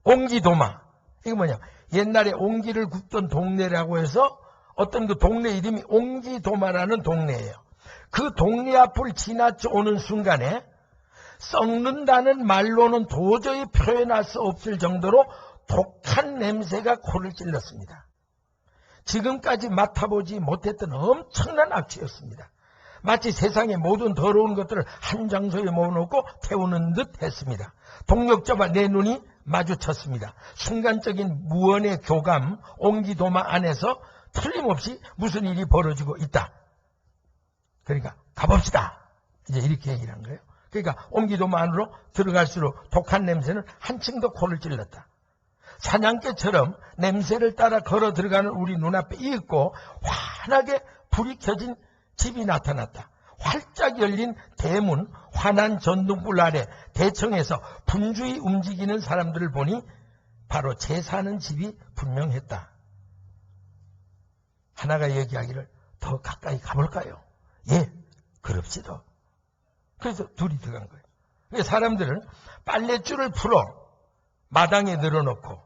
옹기도마, 이거 뭐냐, 옛날에 옹기를 굽던 동네라고 해서 어떤 그 동네 이름이 옹기도마라는 동네예요. 그 동네 앞을 지나쳐 오는 순간에 썩는다는 말로는 도저히 표현할 수 없을 정도로 독한 냄새가 코를 찔렀습니다. 지금까지 맡아보지 못했던 엄청난 악취였습니다. 마치 세상의 모든 더러운 것들을 한 장소에 모아놓고 태우는 듯 했습니다. 동력자와 내 눈이 마주쳤습니다. 순간적인 무언의 교감, 옹기도마 안에서 틀림없이 무슨 일이 벌어지고 있다. 그러니까 가봅시다. 이제 이렇게 얘기를 한 거예요. 그러니까 옹기도마 안으로 들어갈수록 독한 냄새는 한층 더 코를 찔렀다. 사냥개처럼 냄새를 따라 걸어 들어가는 우리 눈앞에 있고 환하게 불이 켜진 집이 나타났다. 활짝 열린 대문, 환한 전등불 아래 대청에서 분주히 움직이는 사람들을 보니 바로 제 사는 집이 분명했다. 하나가 얘기하기를 더 가까이 가볼까요? 예, 그럽시다. 그래서 둘이 들어간 거예요. 그래서 사람들은 빨랫줄을 풀어 마당에 늘어놓고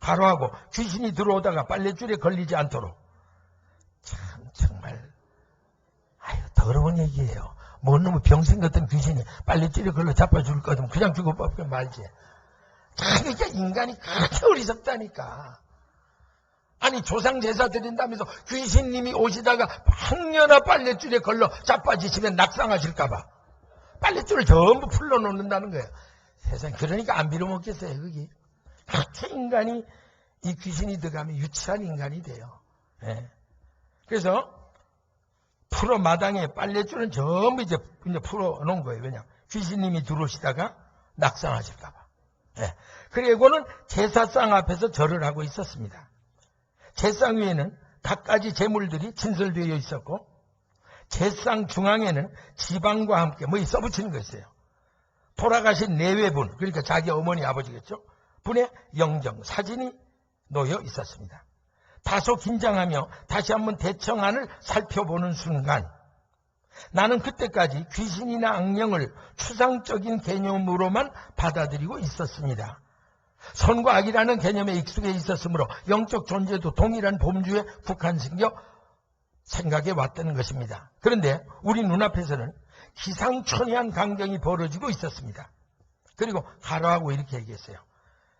가로하고 귀신이 들어오다가 빨랫줄에 걸리지 않도록. 참 정말 더러운 얘기예요. 뭔 놈의 병신 같은 귀신이 빨랫줄에 걸려 잡아줄 거든 그냥 죽어 뽑고 말지. 참 이게 인간이 그렇게 어리석다니까. 아니 조상 제사 드린다면서 귀신님이 오시다가 황년아 빨랫줄에 걸러 자빠지시면 낙상하실까봐 빨랫줄을 전부 풀러놓는다는 거예요. 세상에 그러니까 안 빌어먹겠어요. 그게 그렇게 인간이 이 귀신이 들어가면 유치한 인간이 돼요. 네. 그래서 풀어 마당에 빨랫줄은 전부 이제 풀어놓은 거예요. 왜냐 귀신님이 들어오시다가 낙상하실까봐. 네. 그리고는 제사상 앞에서 절을 하고 있었습니다. 제상 위에는 갖가지 제물들이 진설되어 있었고 제상 중앙에는 지방과 함께 써붙이는 거 있어요. 돌아가신 내외분, 그러니까 자기 어머니 아버지겠죠. 분의 영정, 사진이 놓여 있었습니다. 다소 긴장하며 다시 한번 대청안을 살펴보는 순간 나는 그때까지 귀신이나 악령을 추상적인 개념으로만 받아들이고 있었습니다. 선과 악이라는 개념에 익숙해 있었으므로 영적 존재도 동일한 범주에 국한시켜 생각해 왔다는 것입니다. 그런데 우리 눈앞에서는 기상천외한 광경이 벌어지고 있었습니다. 그리고 가로하고 이렇게 얘기했어요.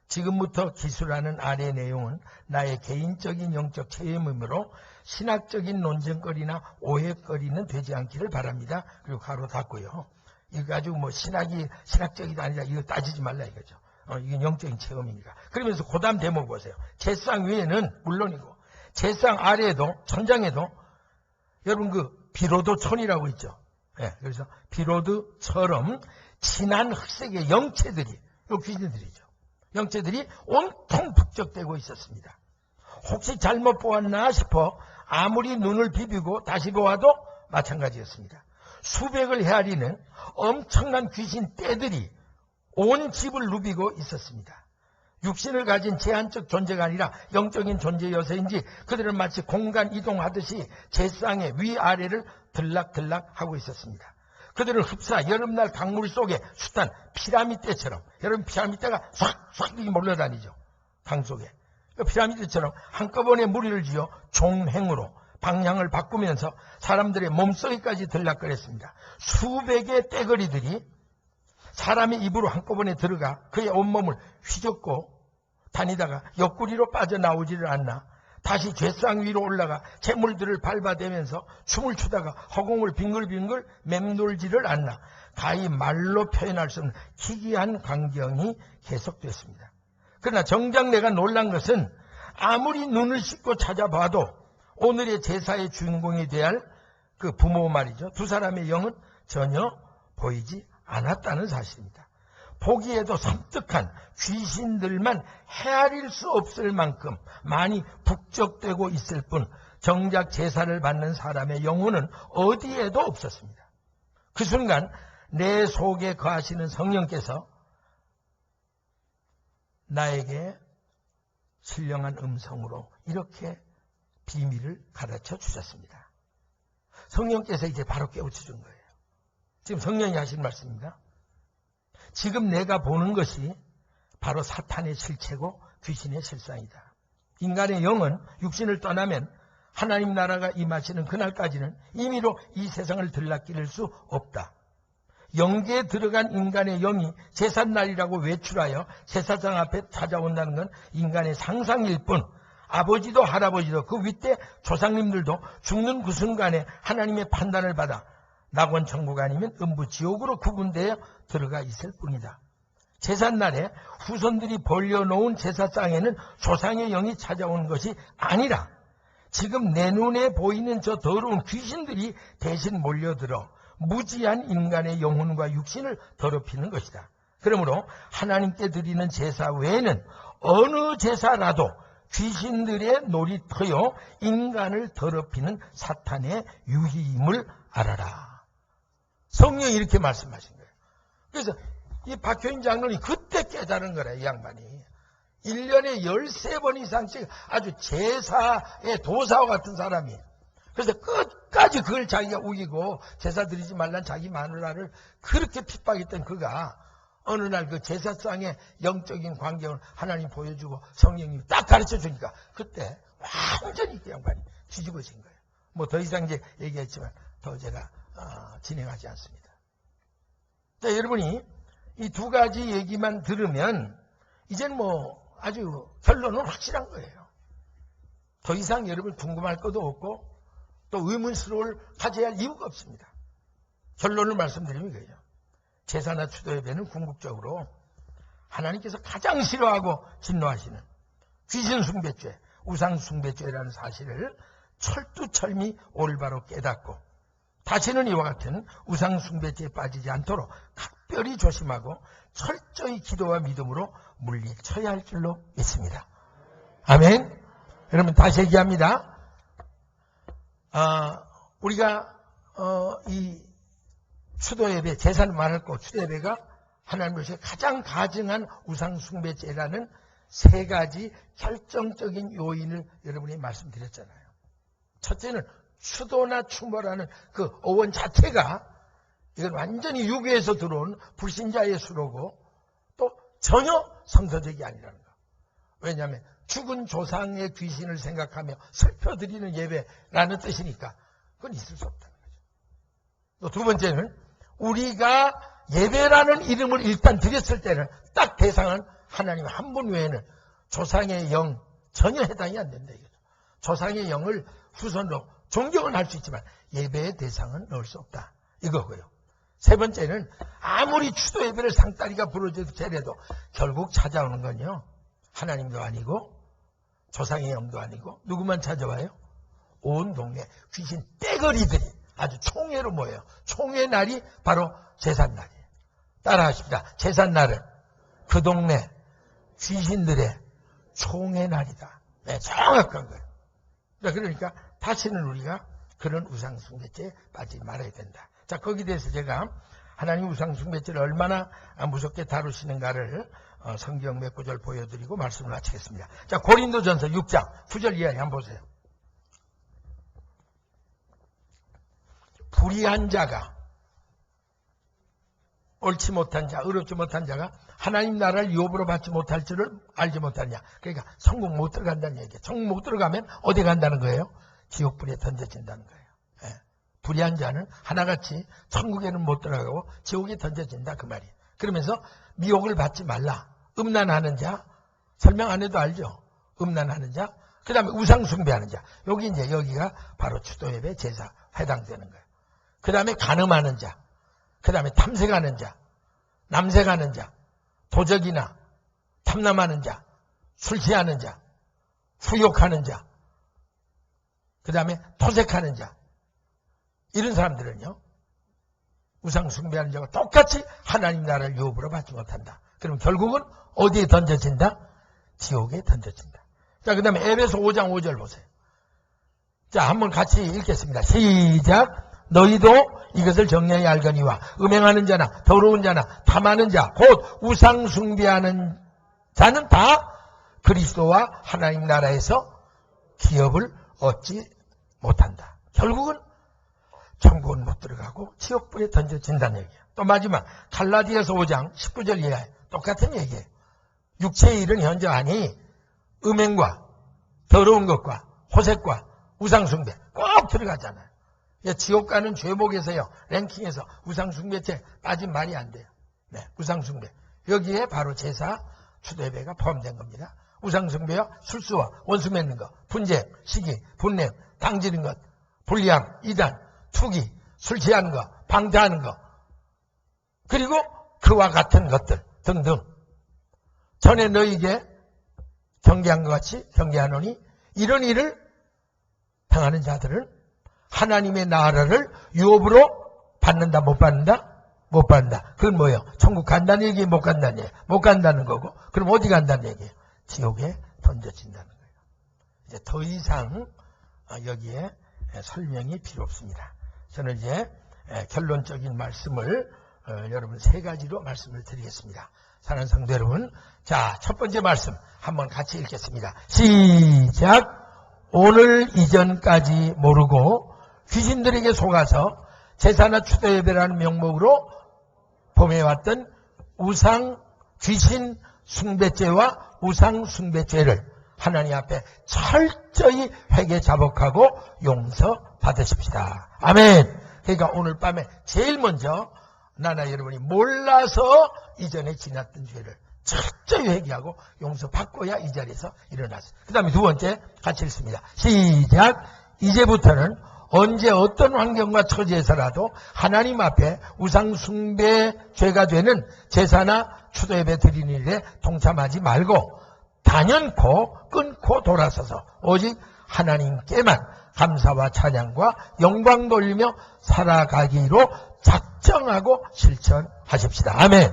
지금부터 기술하는 아래 내용은 나의 개인적인 영적 체험이므로 신학적인 논쟁거리나 오해거리는 되지 않기를 바랍니다. 그리고 가로 닫고요. 이거 가지고 신학적이다 아니다 이거 따지지 말라 이거죠. 이건 영적인 체험이니까. 그러면서 그 다음 대목 보세요. 제상 위에는 물론이고 제상 아래에도 천장에도 여러분 그 비로도촌이라고 있죠. 네, 그래서 비로드처럼 진한 흑색의 영체들이 이 귀신들이죠. 영체들이 온통 북적대고 있었습니다. 혹시 잘못 보았나 싶어 아무리 눈을 비비고 다시 보아도 마찬가지였습니다. 수백을 헤아리는 엄청난 귀신 떼들이 온 집을 누비고 있었습니다. 육신을 가진 제한적 존재가 아니라 영적인 존재여서인지 그들은 마치 공간 이동하듯이 제상의 위아래를 들락들락하고 있었습니다. 그들을 흡사 여름날 강물 속에 숱한 피라미드처럼 여러분 피라미드가 싹싹 몰려다니죠. 강 속에. 그 피라미드처럼 한꺼번에 무리를 지어 종행으로 방향을 바꾸면서 사람들의 몸속에까지 들락거렸습니다. 수백의 떼거리들이 사람의 입으로 한꺼번에 들어가 그의 온몸을 휘젓고 다니다가 옆구리로 빠져나오지를 않나. 다시 궤상 위로 올라가 재물들을 밟아대면서 춤을 추다가 허공을 빙글빙글 맴돌지를 않나. 가히 말로 표현할 수 없는 희귀한 광경이 계속됐습니다. 그러나 정작 내가 놀란 것은 아무리 눈을 씻고 찾아봐도 오늘의 제사의 주인공이 돼야 할 그 부모 말이죠. 두 사람의 영은 전혀 보이지 않았다는 사실입니다. 보기에도 섬뜩한 귀신들만 헤아릴 수 없을 만큼 많이 북적대고 있을 뿐 정작 제사를 받는 사람의 영혼은 어디에도 없었습니다. 그 순간 내 속에 거하시는 성령께서 나에게 신령한 음성으로 이렇게 비밀을 가르쳐 주셨습니다. 성령께서 이제 바로 깨우쳐 준 거예요. 지금 성령이 하신 말씀입니다. 지금 내가 보는 것이 바로 사탄의 실체고 귀신의 실상이다. 인간의 영은 육신을 떠나면 하나님 나라가 임하시는 그날까지는 임의로 이 세상을 들락거릴 수 없다. 영계에 들어간 인간의 영이 제삿날이라고 외출하여 제사장 앞에 찾아온다는 건 인간의 상상일 뿐 아버지도 할아버지도 그 윗대 조상님들도 죽는 그 순간에 하나님의 판단을 받아 낙원 천국 아니면 음부 지옥으로 구분되어 들어가 있을 뿐이다. 제삿날에 후손들이 벌려놓은 제사상에는 조상의 영이 찾아온 것이 아니라 지금 내 눈에 보이는 저 더러운 귀신들이 대신 몰려들어 무지한 인간의 영혼과 육신을 더럽히는 것이다. 그러므로 하나님께 드리는 제사 외에는 어느 제사라도 귀신들의 놀이터요 인간을 더럽히는 사탄의 유희임을 알아라. 성령이 이렇게 말씀하신 거예요. 그래서 이 박효인 장로님 그때 깨달은 거래. 이 양반이 1년에 13번 이상씩 아주 제사의 도사와 같은 사람이. 그래서 끝까지 그걸 자기가 우기고 제사 드리지 말란 자기 마누라를 그렇게 핍박했던 그가 어느 날 그 제사상의 영적인 광경을 하나님 보여주고 성령님이 딱 가르쳐 주니까 그때 완전히 그 양반이 뒤집어진 거예요. 뭐 더 이상 이제 얘기했지만 더 제가 진행하지 않습니다. 자, 여러분이 이 두 가지 얘기만 들으면 이젠 뭐 아주 결론은 확실한 거예요. 더 이상 여러분 궁금할 것도 없고 또 의문스러울 가져야 할 이유가 없습니다. 결론을 말씀드리면 그래요. 제사나 추도 예배는 궁극적으로 하나님께서 가장 싫어하고 진노하시는 귀신 숭배죄, 우상 숭배죄라는 사실을 철두철미 올바로 깨닫고 다시는 이와 같은 우상 숭배죄에 빠지지 않도록 각별히 조심하고 철저히 기도와 믿음으로 물리쳐야 할 줄로 믿습니다. 아멘. 여러분 다시 얘기합니다. 우리가 이 추도예배, 제사는 많을 거 추도예배가 하나님으로서 가장 가증한 우상숭배죄라는 세 가지 결정적인 요인을 여러분이 말씀드렸잖아요. 첫째는 추도나 추모라는 그 어원 자체가 이건 완전히 유교에서 들어온 불신자의 수로고 또 전혀 성서적이 아니라는 거. 왜냐하면 죽은 조상의 귀신을 생각하며 슬퍼드리는 예배라는 뜻이니까 그건 있을 수 없다는 거죠. 또 두 번째는 우리가 예배라는 이름을 일단 드렸을 때는 딱 대상은 하나님 한 분 외에는 조상의 영 전혀 해당이 안 된다 이거죠. 조상의 영을 후손으로 존경은 할 수 있지만 예배의 대상은 넣을 수 없다 이거고요. 세 번째는 아무리 추도 예배를 상다리가 부러져도 결국 찾아오는 건요. 하나님도 아니고 조상의 영도 아니고 누구만 찾아와요? 온 동네 귀신 떼거리들이 아주 총회로 모여요. 총회 날이 바로 제삿날이에요. 따라하십니다. 제삿날은 그 동네 귀신들의 총회 날이다. 네, 정확한 거예요. 그러니까 다시는 우리가 그런 우상숭배죄에 빠지지 말아야 된다. 자, 거기에 대해서 제가 하나님 우상숭배죄를 얼마나 무섭게 다루시는가를 성경 몇 구절 보여드리고 말씀을 마치겠습니다. 자, 고린도전서 6장 9절 이하에 한번 보세요. 불의한 자가, 옳지 못한 자, 의롭지 못한 자가 하나님 나라를 유업으로 받지 못할 줄을 알지 못하냐. 그러니까 천국 못 들어간다는 얘기예요. 천국 못 들어가면 어디 간다는 거예요? 지옥불에 던져진다는 거예요. 예. 불의한 자는 하나같이 천국에는 못 들어가고 지옥에 던져진다 그 말이에요. 그러면서 미혹을 받지 말라. 음란하는 자, 설명 안 해도 알죠. 음란하는 자, 그 다음에 우상 숭배하는 자. 여기가 바로 추도예배 제사 해당되는 거예요. 그 다음에 간음하는 자, 그 다음에 탐색하는 자, 남색하는 자, 도적이나 탐남하는 자, 술 취하는 자, 후욕하는 자, 그 다음에 토색하는 자. 이런 사람들은요, 우상 숭배하는 자와 똑같이 하나님 나라를 유업으로 받지 못한다. 그럼 결국은 어디에 던져진다? 지옥에 던져진다. 자, 그 다음에 에베소 5장 5절 보세요. 자, 한번 같이 읽겠습니다. 시작. 너희도 이것을 정량히 알거니와 음행하는 자나 더러운 자나 탐하는 자, 곧 우상 숭배하는 자는 다 그리스도와 하나님 나라에서 기업을 얻지 못한다. 결국은 천국은 못 들어가고 지옥불에 던져진다는 얘기예요. 또 마지막 갈라디아서 5장 19절 이하에 똑같은 얘기예요. 육체의 일은 현저 아니 음행과 더러운 것과 호색과 우상숭배 꼭 들어가잖아요. 지옥 가는 죄목에서요, 랭킹에서 우상숭배죄 빠진 말이 안 돼요. 네, 우상숭배. 여기에 바로 제사 추도예배가 포함된 겁니다. 우상숭배와 술수와 원수 맺는 것, 분쟁, 시기, 분냄, 당지는 것, 불리함, 이단, 투기, 술 취하는 것, 방탕하는 것, 그리고 그와 같은 것들 등등. 전에 너희에게 경계한 것 같이 경계하노니 이런 일을 당하는 자들은 하나님의 나라를 유업으로 받는다, 못 받는다? 못 받는다. 그건 뭐예요? 천국 간다는 얘기, 못 간다는 얘기. 못 간다는 거고. 그럼 어디 간다는 얘기예요? 지옥에 던져진다는 거예요. 이제 더 이상 여기에 설명이 필요 없습니다. 저는 이제 결론적인 말씀을 여러분 세 가지로 말씀을 드리겠습니다. 사랑하는 성도 여러분, 자, 첫 번째 말씀 한번 같이 읽겠습니다. 시작. 오늘 이전까지 모르고 귀신들에게 속아서 제사나 추도예배라는 명목으로 범해왔던 우상 귀신 숭배죄와 우상 숭배죄를 하나님 앞에 철저히 회개 자복하고 용서받으십시다. 아멘. 그러니까 오늘 밤에 제일 먼저 나나 여러분이 몰라서 이전에 지났던 죄를 철저히 회개하고 용서받고야 이 자리에서 일어났어요. 그 다음에 두 번째 같이 읽습니다. 시작. 이제부터는 언제 어떤 환경과 처지에서라도 하나님 앞에 우상 숭배 죄가 되는 제사나 추도예배 드리는 일에 동참하지 말고 단연코 끊고 돌아서서 오직 하나님께만 감사와 찬양과 영광 돌리며 살아가기로 작정하고 실천하십시다. 아멘.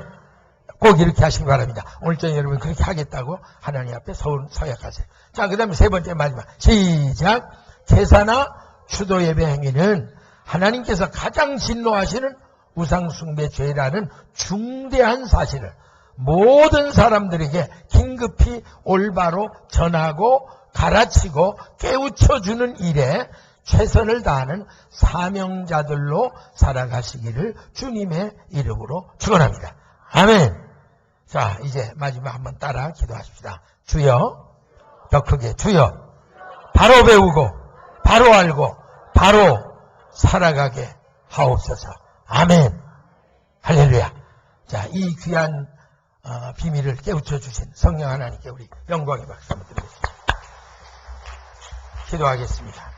꼭 이렇게 하시기 바랍니다. 오늘 저녁 여러분 그렇게 하겠다고 하나님 앞에 서약하세요. 자, 그 다음에 세 번째 마지막. 시작. 제사나 추도예배 행위는 하나님께서 가장 진노하시는 우상숭배죄라는 중대한 사실을 모든 사람들에게 긴급히 올바로 전하고 가르치고 깨우쳐주는 일에 최선을 다하는 사명자들로 살아가시기를 주님의 이름으로 축원합니다. 아멘. 자, 이제 마지막 한번 따라 기도하십시다. 주여, 더 크게 주여, 바로 배우고 바로 알고 바로 살아가게 하옵소서. 아멘. 할렐루야. 자, 이 귀한 비밀을 깨우쳐 주신 성령 하나님께 우리 영광의 박수 한번 드리겠습니다. 기도하겠습니다.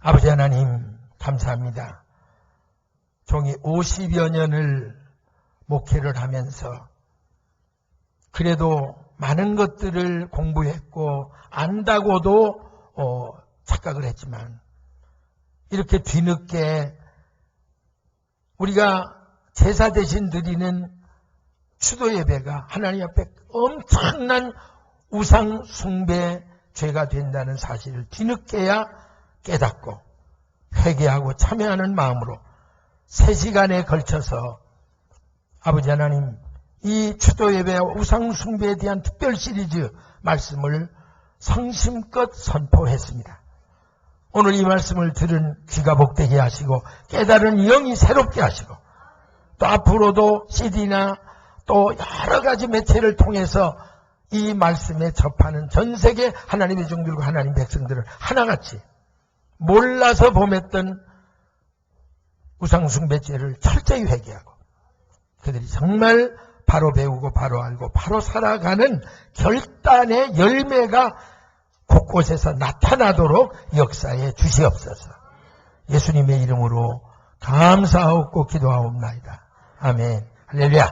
아버지 하나님 감사합니다. 종이 50여 년을 목회를 하면서 그래도 많은 것들을 공부했고 안다고도 착각을 했지만 이렇게 뒤늦게 우리가 제사 대신 드리는 추도예배가 하나님 앞에 엄청난 우상 숭배 죄가 된다는 사실을 뒤늦게야 깨닫고 회개하고 참여하는 마음으로 3시간에 걸쳐서 아버지 하나님 이 추도예배와 우상 숭배에 대한 특별 시리즈 말씀을 성심껏 선포했습니다. 오늘 이 말씀을 들은 귀가 복되게 하시고 깨달은 영이 새롭게 하시고 또 앞으로도 CD나 또 여러 가지 매체를 통해서 이 말씀에 접하는 전 세계 하나님의 종들과 하나님 백성들을 하나같이 몰라서 범했던 우상숭배죄를 철저히 회개하고 그들이 정말 바로 배우고 바로 알고 바로 살아가는 결단의 열매가 곳곳에서 나타나도록 역사에 주시옵소서. 예수님의 이름으로 감사하고 기도하옵나이다. 아멘. 할렐루야.